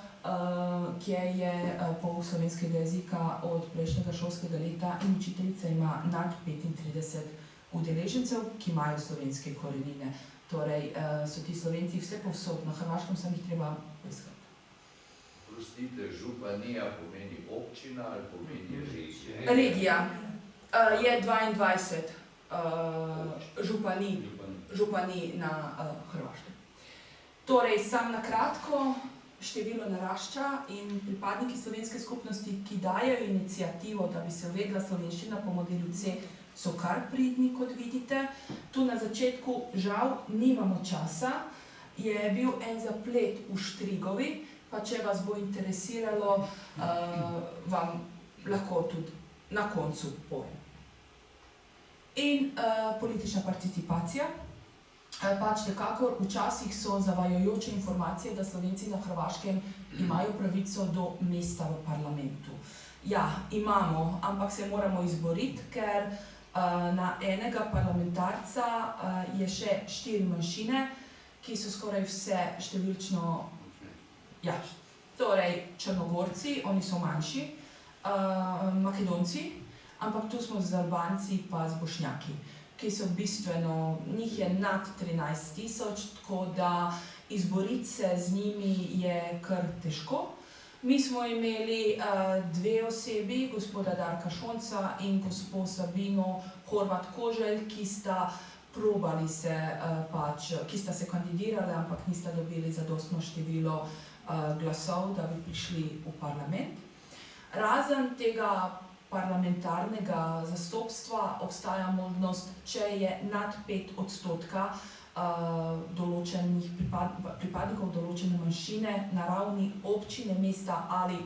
S2: kjer je pouk slovenskega jezika od prejšnjega šolskega leta in učiteljica ima nad 35 udeležencev, ki imajo slovenske korenine. Torej, so ti Slovenci vse povsod, na Hrvaškem sem jih treba poiskati.
S3: Prostite, županija pomeni občina ali pomeni regija?
S2: Regija. Je 22 županij na Hrvaškem. Torej, sam na kratko, število narašča in pripadniki slovenske skupnosti, ki dajo inicijativo, da bi se uvedla slovenščina po modelu C, so kar pridni, kot vidite. Tu na začetku žal nimamo časa, je bil en zaplet v Štrigovi, pa če vas bo interesiralo, vam lahko tudi na koncu povem. In politična participacija. Pač nekako včasih so zavajajoče informacije, da Slovenci na Hrvaškem imajo pravico do mesta v parlamentu. Ja, imamo, ampak se moramo izboriti, ker na enega parlamentarca je še 4 manjšine, ki so skoraj vse številčno, ja, torej Črnogorci, oni so manjši, Makedonci, ampak tu smo z Albanci pa z Bošnjaki, ki so bistveno, njih je nad 13.000, tako da izboriti se z njimi je kar težko. Mi smo imeli 2 osebi, gospoda Darka Šonca in gospo Sabino Horvat-Koželj, ki sta probali se, ki sta se kandidirali, ampak nista dobili zadostno število glasov, da bi prišli v parlament. Razen tega parlamentarnega zastopstva obstaja možnost, če je nad 5% določenih pripadnikov določene manjšine na ravni občine, mesta ali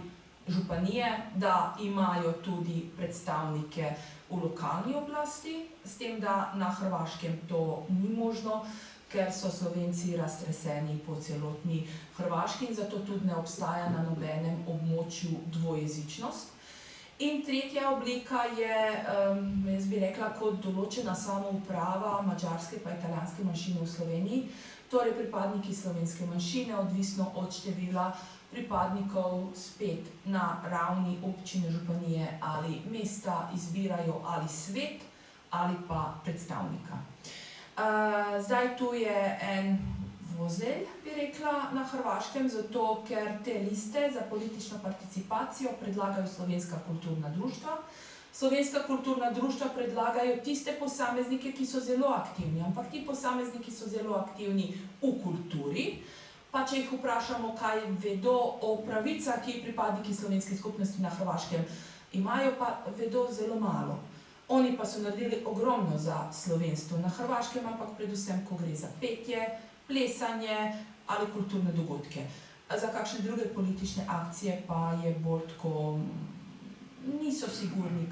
S2: županije, da imajo tudi predstavnike v lokalni oblasti, s tem, da na Hrvaškem to ni možno, ker so Slovenci raztreseni po celotni Hrvaški in zato tudi ne obstaja na nobenem območju dvojezičnost. In tretja oblika je, jaz bi rekla, kot določena samouprava madžarske pa italijanske manjšine v Sloveniji, torej pripadniki slovenske manjšine, odvisno od števila pripadnikov, spet na ravni občine, županije ali mesta izbirajo ali svet ali pa predstavnika. Zdaj tu je en vozelj, bi rekla, na Hrvaškem, zato ker te liste za politično participacijo predlagajo slovenska kulturna društva. Slovenska kulturna društva predlagajo tiste posameznike, ki so zelo aktivni, ampak ti posamezniki so zelo aktivni v kulturi. Pa če jih vprašamo, kaj vedo o pravicah, ki pripadniki slovenske skupnosti na Hrvaškem imajo pa vedo zelo malo. Oni pa so naredili ogromno za slovenstvo na Hrvaškem, ampak predvsem, ko gre za petje, plesanje ali kulturne dogodke. Za kakšne druge politične akcije pa je bolj tako, niso sigurni,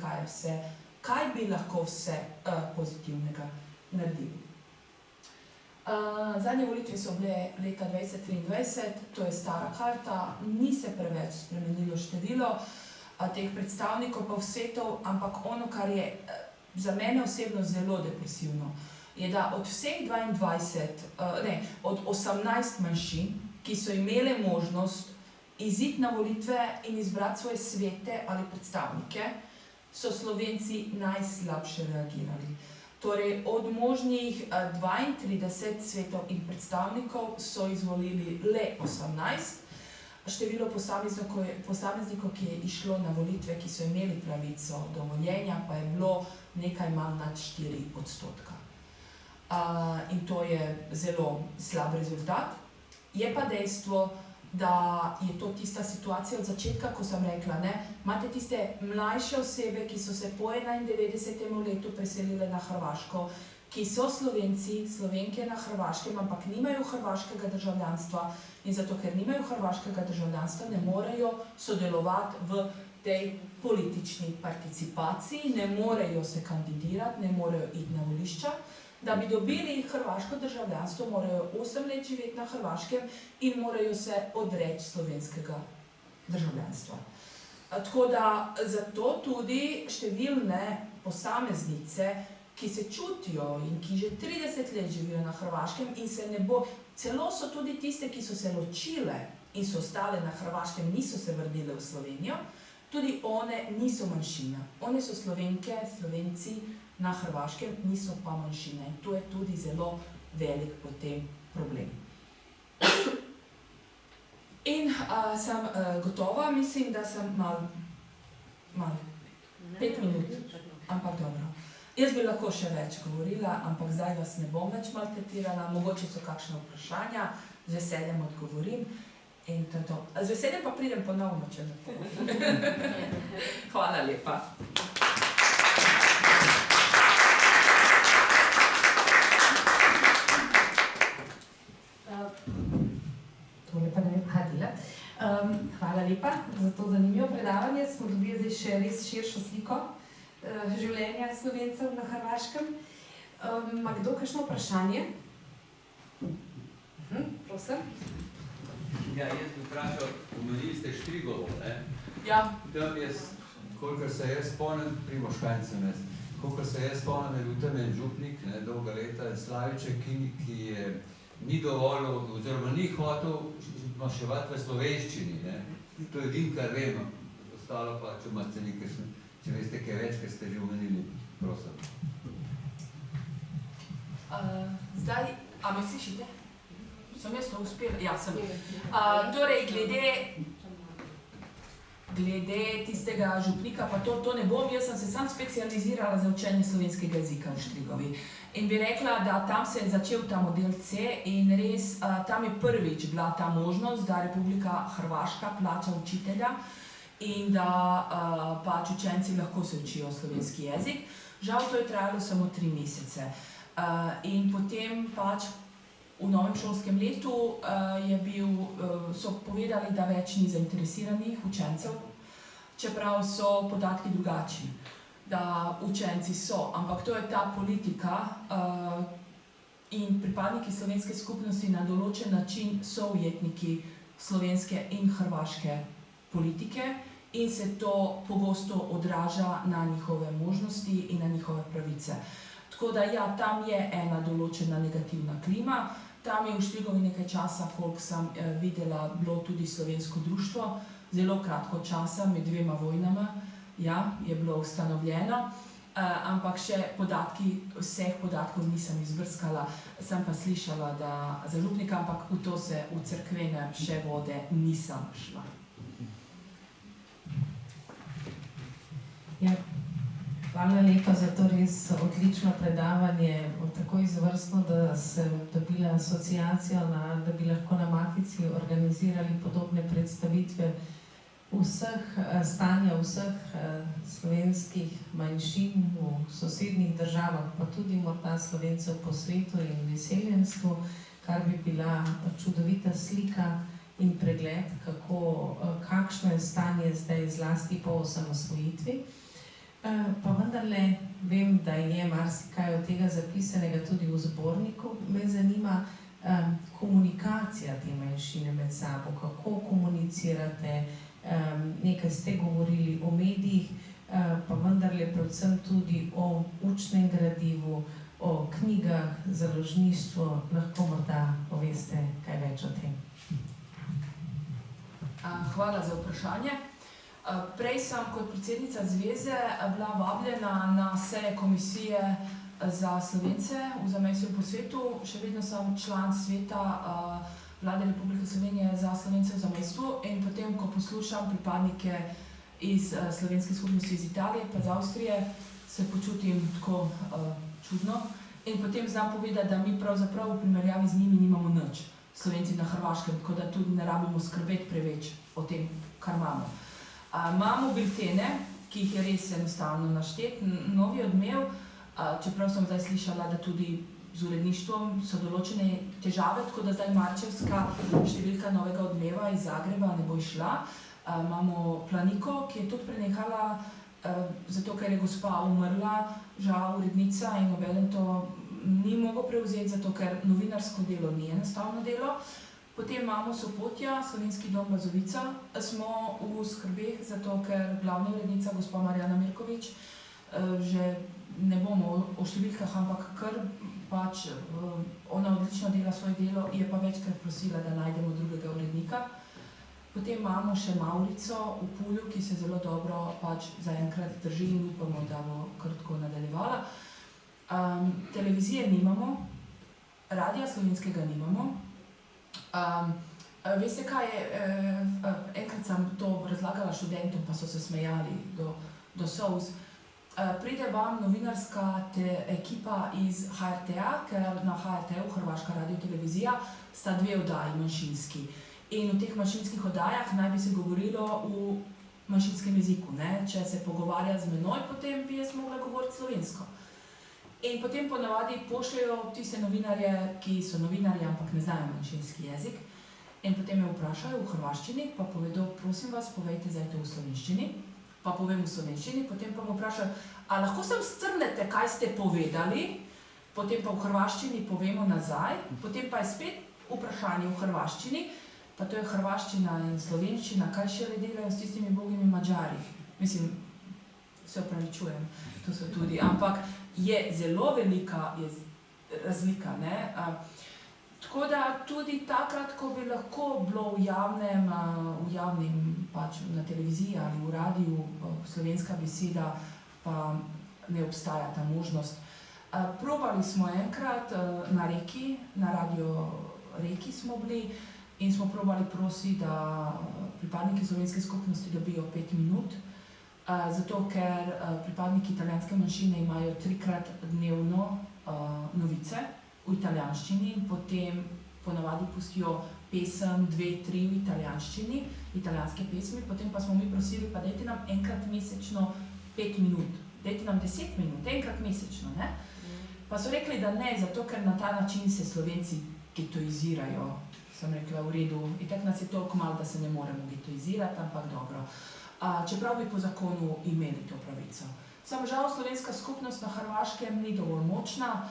S2: kaj bi lahko vse pozitivnega naredili. Zadnje volitve so bile leta 2023, to je stara karta, ni se preveč spremenilo število teh predstavnikov pa svetov, ampak ono, kar je za mene osebno zelo depresivno, je, da od vseh od 18 manjšin, ki so imele možnost iziti na volitve in izbrati svoje svete ali predstavnike, so Slovenci najslabše reagirali. Torej, od možnih 32 svetov in predstavnikov so izvolili le 18. Število posameznikov, ki je išlo na volitve, ki so imeli pravico do voljenja, pa je bilo nekaj manj nad 4%. In to je zelo slab rezultat. Je pa dejstvo, da je to tista situacija od začetka, ko sem rekla, imate tiste mlajše osebe, ki so se po 91. letu preselile na Hrvaško, ki so Slovenci, Slovenke na Hrvaškem, ampak nimajo hrvaškega državljanstva in zato, ker nimajo hrvaškega državljanstva, ne morejo sodelovati v tej politični participaciji, ne morejo se kandidirati, ne morejo iti na volišča. Da bi dobili hrvaško državljanstvo, morajo 8 let živeti na Hrvaškem in morajo se odreči slovenskega državljanstva. Tako da zato tudi številne posameznice, ki se čutijo in ki že 30 let živijo na Hrvaškem in se ne bo, celo so tudi tiste, ki so se ločile in so ostale na Hrvaškem, niso se vrnile v Slovenijo, tudi one niso manjšina. One so Slovenke, Slovenci na Hrvaškem, niso pa manjšina in to je tudi zelo velik potem problem. In sem gotova, mislim, da sem malo 5 minut, ampak dobro. Jaz bi lahko še več govorila, ampak zdaj vas ne bom več maltretirala, mogoče so kakšne vprašanja, z veseljem odgovorim in to je to. Z veseljem pa pridem ponovno, če ne. Hvala lepa.
S1: Hvala lepa za to zanimivo predavanje. Smo dobili zdaj še res širšo sliko življenja Slovencev na Hrvaškem. Ima kdo kakšno vprašanje? Prosim.
S4: Ja, jaz bi vprašal, omenili ste Štrigovo, ne?
S2: Ja.
S4: Tam jaz, kolikor se jaz spomnim, Primož Kranjc sem jaz, kolikor se jaz spomnim, je bil tam en župnik, dolga leta, Slaviček, ki je ni dovolil, oziroma ni hotel maševati v slovenščini, ne? To je edin, kar vem, ostalo pa, če imate nekaj, če veste kaj več, kaj ste že omenili, prosim.
S2: Zdaj, a me slišite? Sem jaz to uspela? Ja, sem. Torej, glede tistega župnika, pa to ne bom, jaz sem se sam specializirala za učenje slovenskega jezika v Štrigovi. In bi rekla, da tam se je začel ta model C in res tam je prvič bila ta možnost, da Republika Hrvaška plača učitelja in da pač učenci lahko se učijo slovenski jezik. Žal to je trajalo samo 3 mesece. In potem pač v novem šolskem letu so povedali, da več ni zainteresiranih učencev, čeprav so podatki drugačni, da učenci so, ampak to je ta politika in pripadniki slovenske skupnosti na določen način so ujetniki slovenske in hrvaške politike in se to pogosto odraža na njihove možnosti in na njihove pravice. Tako da ja, tam je ena določena negativna klima, tam je v Štrigovi nekaj časa, koliko sem videla, bilo tudi slovensko društvo, zelo kratko časa, med 2 vojnama, ja, je bilo ustanovljeno, ampak še vseh podatkov nisem izbrskala, sem pa slišala, da za župnika, ampak v to se v cerkvene še vode nisem šla.
S1: Ja. Hvala lepa za to res odlično predavanje, tako izvrstno, da sem dobila asociacijo, da bi lahko na Matici organizirali podobne predstavitve stanja vseh
S5: slovenskih manjšin v sosednjih državah, pa tudi morda Slovencev po svetu in izseljenstvu, kar bi bila čudovita slika in pregled, kakšno je stanje zdaj zlasti po osamosvojitvi. Pa vendarle vem, da je marsikaj od tega zapisanega tudi v zborniku. Me zanima komunikacija te manjšine med sabo, kako komunicirate, nekaj ste govorili o medijih, pa vendarle predvsem tudi o učnem gradivu, o knjigah, založništvu, lahko morda poveste kaj več o tem.
S2: Hvala za vprašanje. Prej sem kot predsednica zveze bila vabljena na seje komisije za Slovence v zamejstvu in po svetu. Še vedno sem član sveta Vlade Republike Slovenije za Slovence v zamejstvu in potem, ko poslušam pripadnike iz slovenske skupnosti iz Italije pa iz Avstrije, se počutim tako čudno in potem znam povedati, da mi pravzaprav v primerjavi z njimi nimamo nič, Slovenci na Hrvaškem, tako da tudi ne rabimo skrbeti preveč o tem, kar imamo. Imamo biltene, ki jih je res enostavno našteti, Novi odmev, čeprav sem zdaj slišala, da tudi z uredništvom so določene težave, tako da zdaj marčevska številka Novega odmeva iz Zagreba ne bo išla. Imamo Planiko, ki je tudi prenehala, zato ker je gospa umrla, žal urednica in obenem to ni mogel prevzeti, zato ker novinarsko delo ni enostavno delo. Potem imamo Sopotja, Slovenski dom Bazovica, smo v skrbeh, zato ker glavna urednica, gospa Marjana Mirković, že ne bomo o številkah, ampak kar pač ona odlično dela svoje delo, je pa večkrat prosila, da najdemo drugega urednika. Potem imamo še Maurico v Pulju, ki se zelo dobro pač zaenkrat drži in upamo, da bo kar tako nadaljevala. Televizije nimamo, radia slovenskega nimamo. Veste kaj je, enkrat sem to razlagala študentom, pa so se smejali do solz. Pride vam novinarska ekipa iz HRT-a, ker na HRT-u, Hrvaška radiotelevizija, sta dve oddaji manjšinski. In v teh manjšinskih oddajah naj bi se govorilo v manjšinskem jeziku, ne? Če se pogovarja z menoj, potem bi jaz mogla govoriti slovensko. In potem ponavadi pošljajo tiste novinarje, ki so novinarji, ampak ne znajo manjšinski jezik. In potem me vprašajo v hrvaščini, pa povedo, prosim vas, povejte zdaj to v slovenščini. Pa povem v slovenščini, potem pa me vprašajo, a lahko sem strnete, kaj ste povedali, potem pa v hrvaščini povemo nazaj, potem pa je spet vprašanje v hrvaščini, pa to je hrvaščina in slovenščina, kaj šele delajo s tistimi bogimi Madžari. Mislim, se opravičujem, to so tudi, ampak je zelo velika razlika, ne. Tako da tudi takrat, ko bi lahko bilo v javnem, pač na televiziji ali v radiju slovenska beseda, pa ne obstaja ta možnost. Probali smo enkrat na Reki, na radio Reki smo bili in smo probali prositi, da pripadniki slovenske skupnosti dobijo 5 minut, zato ker pripadniki italijanske manjšine imajo 3-krat dnevno novice v italijanščini in potem ponavadi pustijo pesem 2-3 v italijanščini, italijanske pesmi, potem pa smo mi prosili, pa dajte nam enkrat mesečno 5 minut, dajte nam 10 minut, enkrat mesečno, ne? Pa so rekli, da ne, zato ker na ta način se Slovenci getoizirajo. Sem rekla, v redu, itak nas je toliko malo, da se ne moremo getoizirati, ampak dobro. Čeprav bi po zakonu imeli to pravico. Samo žal slovenska skupnost na Hrvaškem ni dovolj močna,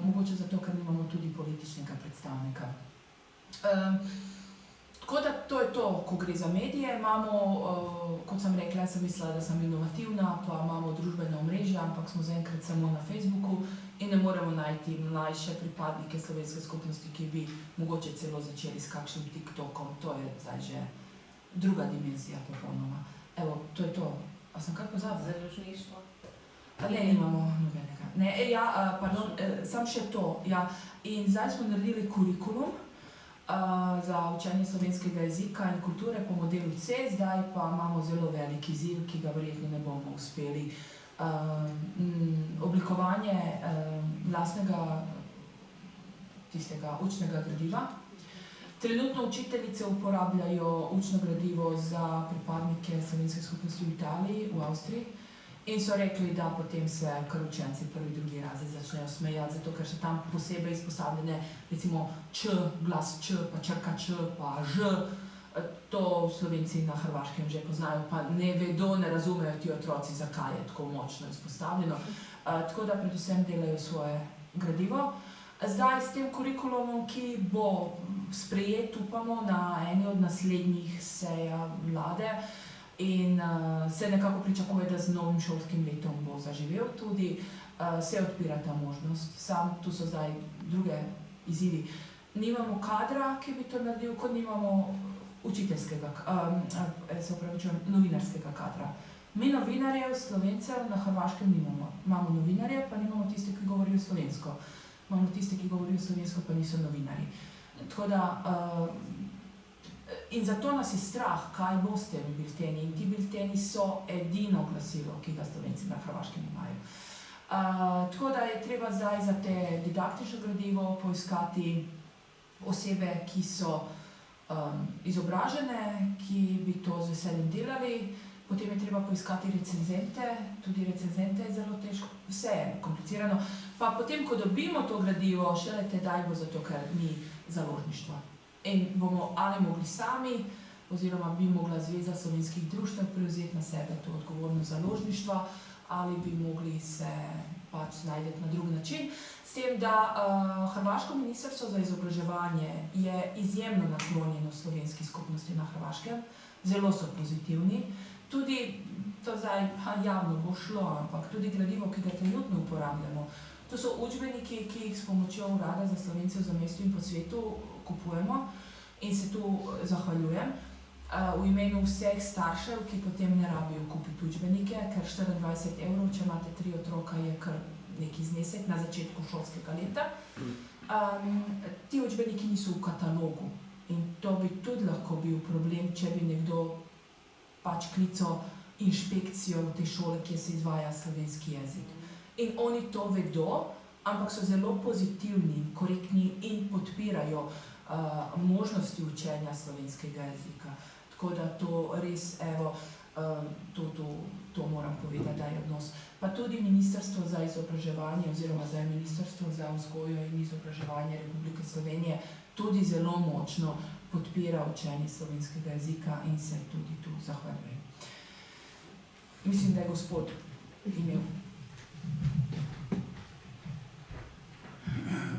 S2: mogoče zato, ker nimamo tudi političnega predstavnika. Tako da to je to, ko gre za medije, imamo, kot sem rekla, sem mislila, da sem inovativna, pa imamo družbena omrežja, ampak smo zaenkrat samo na Facebooku in ne moremo najti mlajše pripadnike slovenske skupnosti, ki bi mogoče celo začeli s kakšnim TikTokom, to je zdaj že druga dimenzija popolnoma. Evo, to je to. A sem kaj pozabila?
S5: Založništvo.
S2: Ne, nimamo nobenega. Ne, pardon, samo še to, ja. In zdaj smo naredili kurikulum za učenje slovenskega jezika in kulture po modelu C, zdaj pa imamo zelo velik izziv, ki ga verjetno ne bomo uspeli. Oblikovanje lastnega tistega učnega gradiva Trenutno učiteljice uporabljajo učno gradivo za pripadnike slovenske skupnosti v Italiji, v Avstriji. In so rekli, da potem se kar učenci prvi, drugi razred začnejo smejati, zato ker so tam posebej izpostavljene, recimo č, glas č, pa črka č, pa ž. To Slovenci na Hrvaškem že poznajo, pa ne vedo, ne razumejo ti otroci, zakaj je tako močno izpostavljeno. Tako da predvsem delajo svoje gradivo. Zdaj s tem kurikulumom, ki bo sprejet, upamo, na eni od naslednjih seja vlade in se nekako pričakuje, da z novim šolskim letom bo zaživel tudi, se odpira ta možnost. Sam, tu so zdaj druge izzivi. Nimamo kadra, ki bi to naredil, kot nimamo učiteljskega, novinarskega kadra. Mi novinarjev, Slovencev na Hrvaškem nimamo. Imamo novinarje, pa nimamo tiste, ki govorijo slovensko. Imamo tiste, ki govorijo slovensko, pa niso novinarji. Tako da, in zato nas je strah, kaj bo s temi bilteni. In ti bilteni so edino glasilo, ki ga Slovenci na Hrvaškem imajo. Tako da je treba zdaj za te didaktično gradivo poiskati osebe, ki so izobražene, ki bi to z veseljem delali. Potem je treba poiskati recenzente, tudi recenzente je zelo težko, vse je komplicirano. Pa potem, ko dobimo to gradivo, šele tedaj bo zato, ker ni založništva. In bomo ali mogli sami, oziroma bi mogla Zveza slovenskih društev prevzeti na sebe to odgovornost založništva, ali bi mogli se pač znajti na drug način. S tem, da Hrvaško ministrstvo za izobraževanje je izjemno naklonjeno slovenski skupnosti na Hrvaškem, zelo so pozitivni. Tudi, to zdaj javno bo šlo, ampak tudi gradivo, ki ga trenutno uporabljamo, to so učbeniki, ki jih s pomočjo Urada za Slovence v zamejstvu in po svetu kupujemo in se tu zahvaljujem v imenu vseh staršev, ki potem ne rabijo kupiti učbenike, ker 24 €, če imate 3 otroka, je kar neki znesek na začetku šolskega leta. Ti učbeniki niso v katalogu in to bi tudi lahko bil problem, če bi nekdo pač klical inšpekcijo v te šole, kjer se izvaja slovenski jezik. In oni to vedo, ampak so zelo pozitivni, korektni in podpirajo možnosti učenja slovenskega jezika. Tako da to res, evo, to moram povedati, da je odnos. Pa tudi Ministrstvo za izobraževanje oziroma za Ministrstvo za vzgojo in izobraževanje Republike Slovenije tudi zelo močno podpira učenje slovenskega jezika in se tudi tu zahvaljujem. Mislim, da je gospod imel.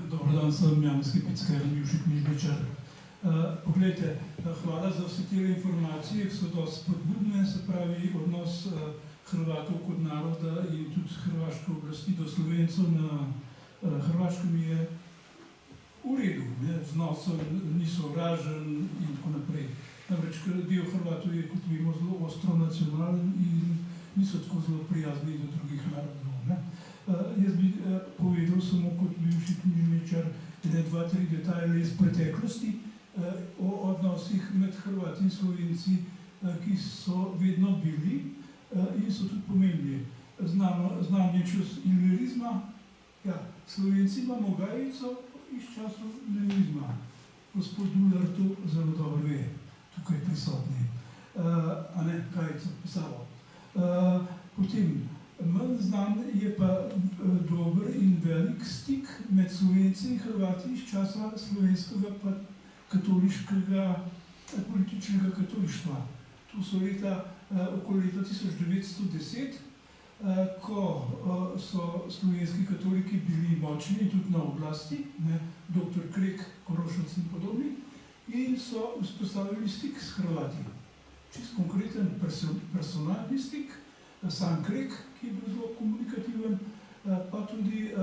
S6: Dobar dan, sem Janez Kipicka, bivši knjižničar. Poglejte, hvala za vse te informacije, ki so dosti spodbudne, se pravi odnos Hrvatov kot naroda in tudi hrvaške oblasti do Slovencev na Hrvaškem je v redu, vznosov niso vražen in tako naprej. Namreč, ker del Hrvatov je, kot vemo, zelo ostro nacionalen in niso tako zelo prijazni do drugih narodov. Jaz bi povedal samo kot bivši knjižničar 2-3 detajle iz preteklosti o odnosih med Hrvati in Slovenci, ki so vedno bili in so tudi pomembni. Znanje čez ilverizma, ja, Slovenci imamo gajico iz časov ilverizma. Gospod Dular to zelo dobro ve, tukaj prisotni. A ne, gajico, pisalo. Potem, manj znan je pa dober in velik stik med Slovenci in Hrvati iz časa slovenskega pa katoliškega, političnega katolištva. Tu so okoli leta 1910, ko so slovenski katoliki bili močni tudi na oblasti, dr. Krek, Korošac in podobni, in so vzpostavili stik s Hrvati. Čist konkreten personalni stik, sam Krek, ki je bil zelo komunikativen, pa tudi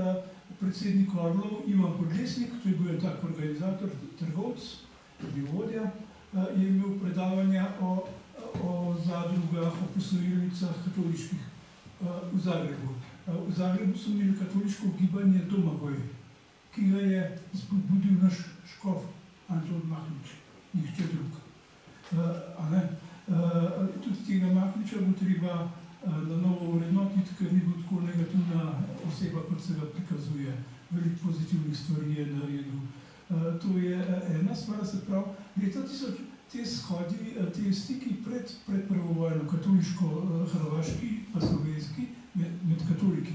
S6: predsednik Orlov Ivan Podlesnik, to je bil en tak organizator, trgovec, bil vodja, je imel predavanja o zadrugah, o posojilnicah katoliških v Zagrebu. V Zagrebu so imeli katoliško gibanje Domagoj, ki ga je spodbudil naš škof Anton Mahnič, nihče drug. Tudi tega Mahniča bo treba na novo vrednotiti, ker ni bil tako negativna oseba, kot se ga prikazuje. Veliko pozitivnih stvari je naredil To je ena stvar, se pravi, leta 1000 te shodi, te stiki pred prvovojno katoliško-hrvaški pa slovenski med katoliki,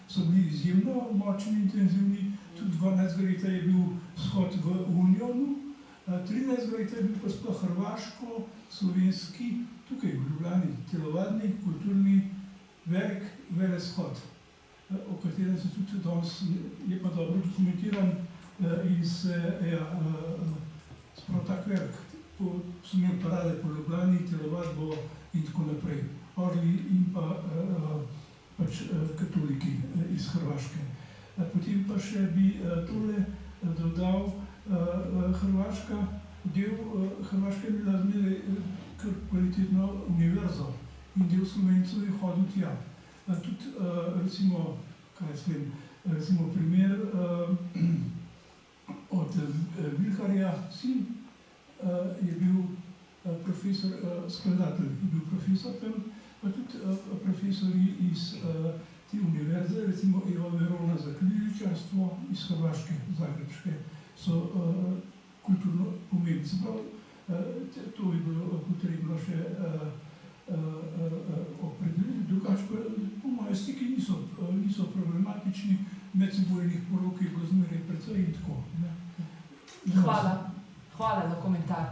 S6: so bili izjemno močni, intenzivni. Tudi 12. leta je bil shod v Unionu, 13. leta je bil pa sploh hrvaško-slovenski, tukaj v Ljubljani, telovadni, kulturni, velik veleshod, o katerem se tudi danes je pa dobro dokumentiran in se, sprav tak velik, so imeli parade po Ljubljani, telovadbo in tako naprej, orli in pa pač katoliki iz Hrvaške. Potem pa še bi tole dodal, Hrvaška, del Hrvaške je bila zmeraj kar kvalitetno univerzo in del Slovencev je hodil tja. Tudi, recimo, recimo primer od Vilharja sin je bil profesor, skladatelj, je bil profesor tam, pa tudi profesori iz te univerze, recimo Eva Verona za knjižničarstvo iz Hrvaške, Zagrebške, so kulturno pomembni. Se pravi, to bi bilo potrebno še opredeliti, drugače pa po moje stiki niso problematični, medsebojnih porok je bilo zmeraj precej in tako.
S2: Hvala za komentar.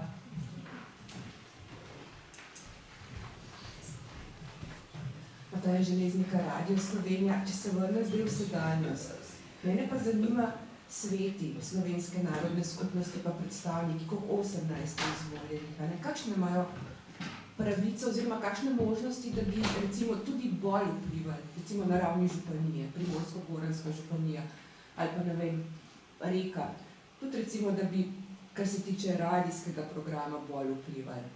S7: To je Železnika Radio Slovenija. Če se vrne zdaj v sedanjost, mene pa zanima sveti Slovenske narodne skupnosti pa predstavniki, koliko 18 izvoljenih, kakšne imajo pravice oziroma kakšne možnosti, da bi recimo tudi bolj vplivali, recimo na ravni županije, Primorsko-Goranska županija ali pa ne vem, Reka, tudi recimo, da bi, kar se tiče radijskega programa, bolj vplivali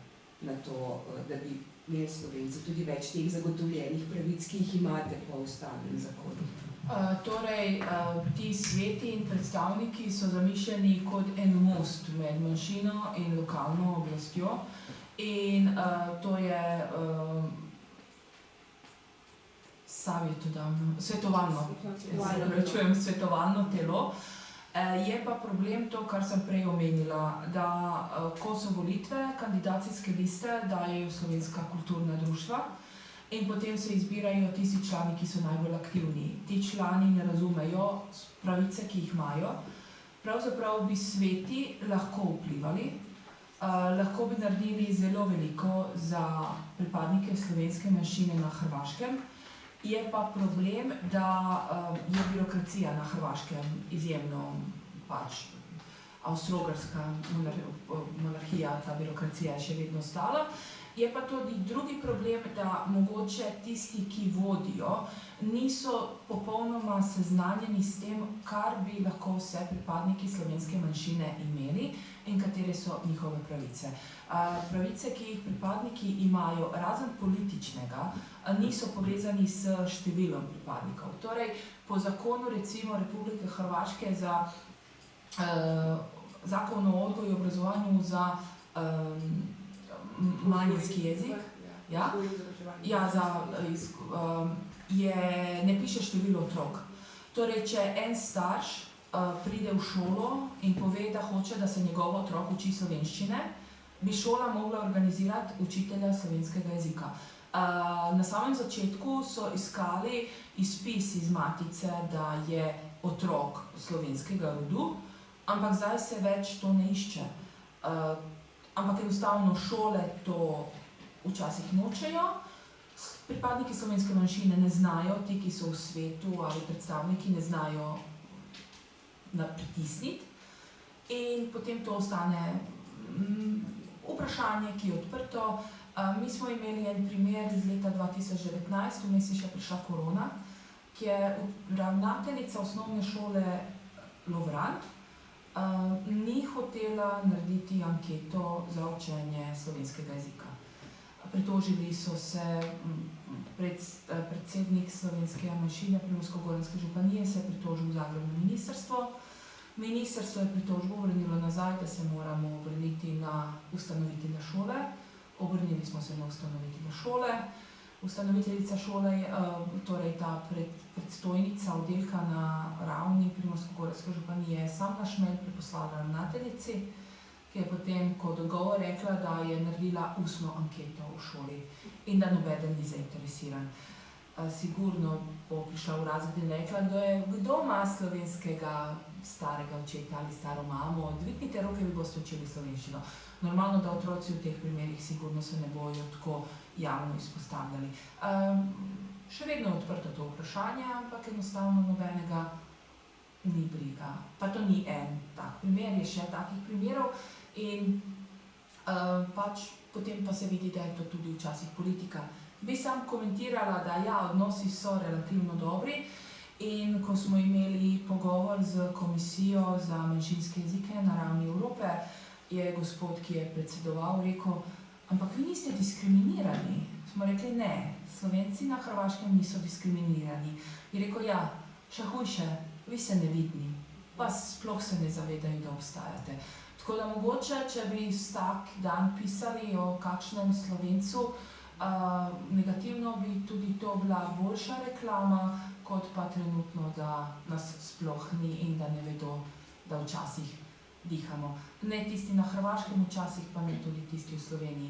S7: na to, da bi imeli Slovenci tudi več teh zagotovljenih pravic, ki jih imate po ustavnem zakonu.
S2: Torej, ti sveti in predstavniki so zamišljeni kot en most med manjšino in lokalno oblastjo in to je svetovalno telo. Je pa problem to, kar sem prej omenila, da ko so volitve, kandidacijske liste dajejo slovenska kulturna društva in potem se izbirajo tisti člani, ki so najbolj aktivni. Ti člani ne razumejo pravice, ki jih imajo. Pravzaprav bi sveti lahko vplivali, lahko bi naredili zelo veliko za pripadnike slovenske manjšine na Hrvaškem. Je pa problem, da je birokracija na Hrvaškem izjemno pač avstro-ogrska monarhija, ta birokracija je še vedno ostala. Je pa tudi drugi problem, da mogoče tisti, ki vodijo, niso popolnoma seznanjeni s tem, kar bi lahko vse pripadniki slovenske manjšine imeli in katere so njihove pravice. Pravice, ki jih pripadniki imajo, razen političnega, niso povezani s številom pripadnikov. Torej, po zakonu recimo Republike Hrvaške za zakon o odgoju in obrazovanju za manjinski jezik, ne piše število otrok. Torej, če en starš pride v šolo in pove, da hoče, da se njegov otrok uči slovenščine, bi šola mogla organizirati učitelja slovenskega jezika. Na samem začetku so iskali izpis iz matice, da je otrok slovenskega rodu, ampak zdaj se več to ne išče. Ampak enostavno šole to včasih nočejo, pripadniki slovenske manjšine ne znajo, ti, ki so v svetu ali predstavniki, ne znajo pritisniti in potem to ostane vprašanje, ki je odprto. Mi smo imeli en primer iz leta 2019, vmes je še prišla korona, ki je ravnateljica osnovne šole Lovran ni hotela narediti anketo za učenje slovenskega jezika. Pritožili so se predsednik slovenske manjšine Primorsko-Goranske županije, se je pritožil v Zagrebno ministrstvo. Ministrstvo je pritožbo vrnilo nazaj, da se moramo obrniti na ustanovitelja šole. Obrnili smo se na ustanovitelja šole. Ustanoviteljica šole, torej ta predstojnica oddelka na ravni Primorsko-Gorenjske županije je sam naš mail preposlala ravnateljici, ki je potem kot odgovor rekla, da je naredila ustno anketo v šoli in da nobeden ni zainteresiran. Sigurno bo prišla v razred in rekla, kdo ima slovenskega starega očeta ali staro mamo, dvignite roke, vi boste učili slovenščino. Normalno, da otroci v teh primerih sigurno se ne bojo tako javno izpostavljali. Še vedno je odprto to vprašanje, ampak enostavno nobenega ni briga. Pa to ni en tak primer, je še takih primerov in pač potem pa se vidi, da je to tudi včasih politika. Bi sam komentirala, da ja, odnosi so relativno dobri in ko smo imeli pogovor z Komisijo za manjšinske jezike na ravni Evrope, je gospod, ki je predsedoval, rekel, ampak vi niste diskriminirani. Smo rekli, ne, Slovenci na Hrvaškem niso diskriminirani. Je rekel, ja, še hujše, vi ste nevidni, pa sploh se ne zavedajo, da obstajate. Tako da mogoče, če bi vsak dan pisali o kakšnem Slovencu, negativno bi tudi to bila boljša reklama, kot pa trenutno, da nas sploh ni in da ne vedo, da včasih dihamo. Ne tisti na Hrvaškem, včasih pa ne tudi tisti v Sloveniji.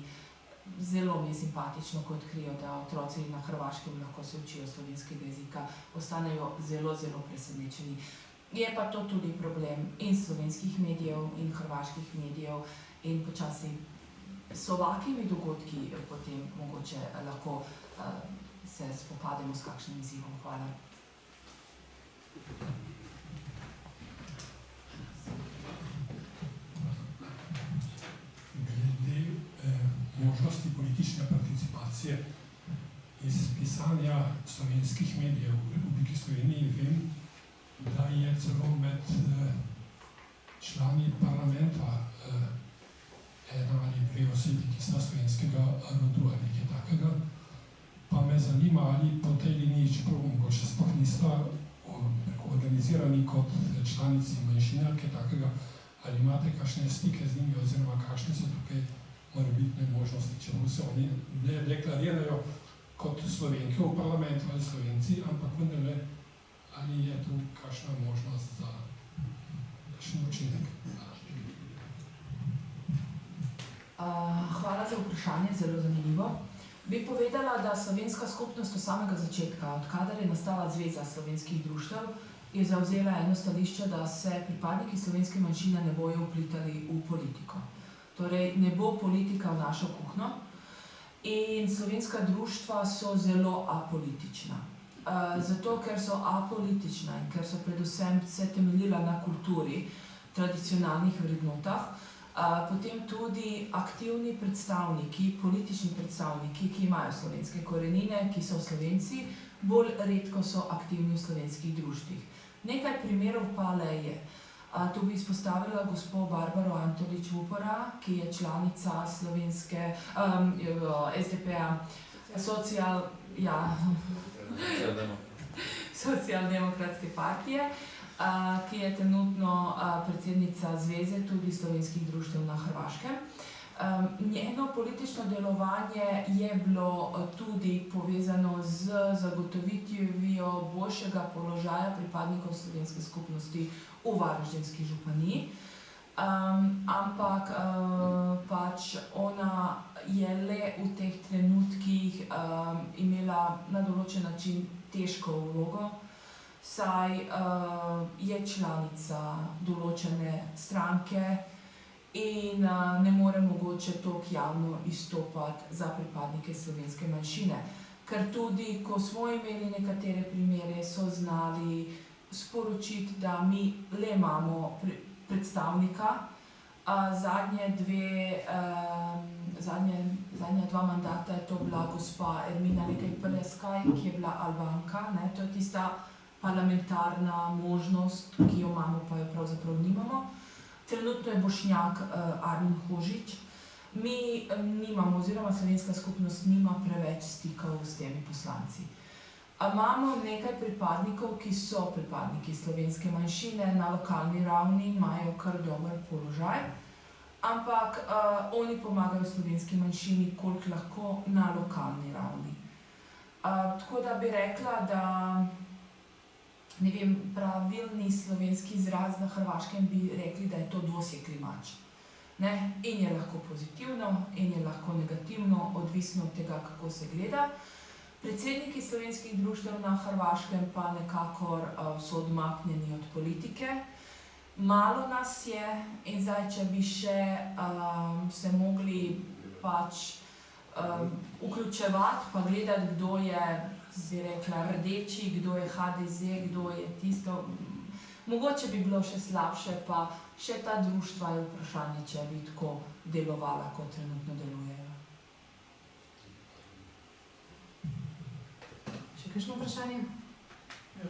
S2: Zelo mi je simpatično, ko odkrijo, da otroci na Hrvaškem lahko se učijo slovenskega jezika, ostanejo zelo, zelo presenečeni. Je pa to tudi problem in slovenskih medijev in hrvaških medijev in počasi s ovakimi dogodki potem mogoče lahko se spopademo s kakšnim izzivom. Hvala.
S8: Glede možnosti politične participacije iz pisanja slovenskih medijev v Republiki Sloveniji vem, da je celo med člani parlamenta ena ali dve osebi, ki sta slovenskega rodu ali nekaj takega. Pa me zanima, ali po tej liniji, čeprav mogoče sploh nista organizirani kot članici manjšine ali kaj takega, ali imate kakšne stike z njimi oziroma kakšne so tukaj morebitne možnosti, čeprav se oni ne deklarirajo kot Slovenke v parlamentu ali Slovenci, ampak vendarle, ali je tu kakšna možnost za kakšen učinek?
S2: Hvala za vprašanje, zelo zanimivo. Bi povedala, da slovenska skupnost od samega začetka, odkadar je nastala Zveza slovenskih društev, je zavzela eno stališče, da se pripadniki slovenske manjšine ne bojo vplitali v politiko. Torej, ne bo politika v našo kuhno in slovenska društva so zelo apolitična. Zato, ker so apolitična in ker so predvsem se temeljila na kulturi, tradicionalnih vrednotah, potem tudi aktivni predstavniki, politični predstavniki, ki imajo slovenske korenine, ki so Slovenci, bolj redko so aktivni v slovenskih društvih. Nekaj primerov pa le je. Tu bi izpostavila gospo Barbaro Antolič-Vupora, ki je članica slovenske SDP-a, Socialdemokratske partije, ki je trenutno predsednica Zveze tudi slovenskih društev na Hrvaškem. Njeno politično delovanje je bilo tudi povezano z zagotovitvijo boljšega položaja pripadnikov slovenske skupnosti v Varaždinski županiji. Ampak pač ona je le v teh trenutkih imela na določen način težko vlogo, saj je članica določene stranke in ne more mogoče toliko javno izstopati za pripadnike slovenske manjšine. Ker tudi, ko smo imeli nekatere primere, so znali sporočiti, da mi le imamo predstavnika. Zadnja dva mandata je to bila gospa Ermina Lekaj-Prleskaj, ki je bila Albanka. To je tista parlamentarna možnost, ki jo imamo, pa jo pravzaprav nimamo. Trenutno je Bošnjak Armin Hožić. Mi nimamo, oziroma slovenska skupnost nima preveč stikov s temi poslanci. Imamo nekaj pripadnikov, ki so pripadniki slovenske manjšine na lokalni ravni, imajo kar dober položaj, ampak oni pomagajo slovenski manjšini, koliko lahko na lokalni ravni. Tako da bi rekla, da ne vem, pravilni slovenski izraz na Hrvaškem bi rekli, da je to dvosjekli mač. Ne? In je lahko pozitivno, in je lahko negativno, odvisno od tega, kako se gleda. Predsedniki slovenskih društev na Hrvaškem pa nekako so odmaknjeni od politike. Malo nas je in zdaj, če bi še se mogli pač vključevati pa gledati, kdo je, bi rekla, rdeči, kdo je HDZ, kdo je tisto. Mogoče bi bilo še slabše, pa še ta društva je vprašanje, če bi tako delovala, kot trenutno delujejo.
S1: Še kakšno vprašanje?
S6: Ja.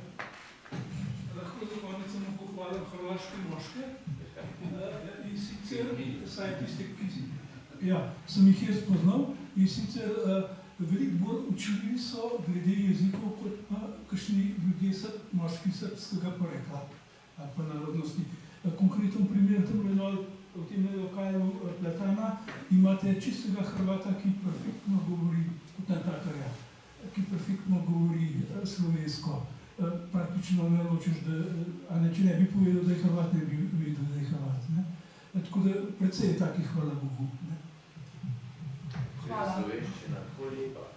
S6: Lahko za konec samo pohvalim hrvaške moške. In sicer, saj tiste, ki sem jih jaz poznal, in sicer veliko bolj učili so glede jezikov, kot pa kakšni ljudje moški srbskega porekla ali pa narodnosti. Konkreten primer tam dol, v tem lokalu Platana, imate čistega Hrvata, ki perfektno govori, kot Natakarja, ki perfektno govori slovensko. Praktično ne ločiš, če ne bi povedal, da je Hrvat, ne bi vedel, da je Hrvat. Ne? Tako da predvsej je takih, hvala Bogu. Ne?
S2: Hvala.
S3: Slovenščina tako lepa.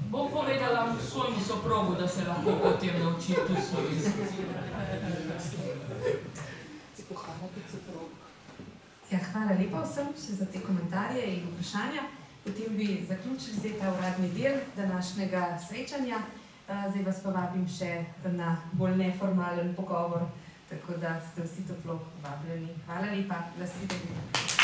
S2: Bom povedala svojemu soprogu, da se lahko potem nauči tudi slovensko.
S1: Ja, hvala lepa vsem še za te komentarje in vprašanja. Potem bi zaključili zdaj ta uradni del današnjega srečanja. Zdaj vas pa vabim še na bolj neformalen pogovor, tako da ste vsi toplo vabljeni. Hvala lepa, nasvidenje.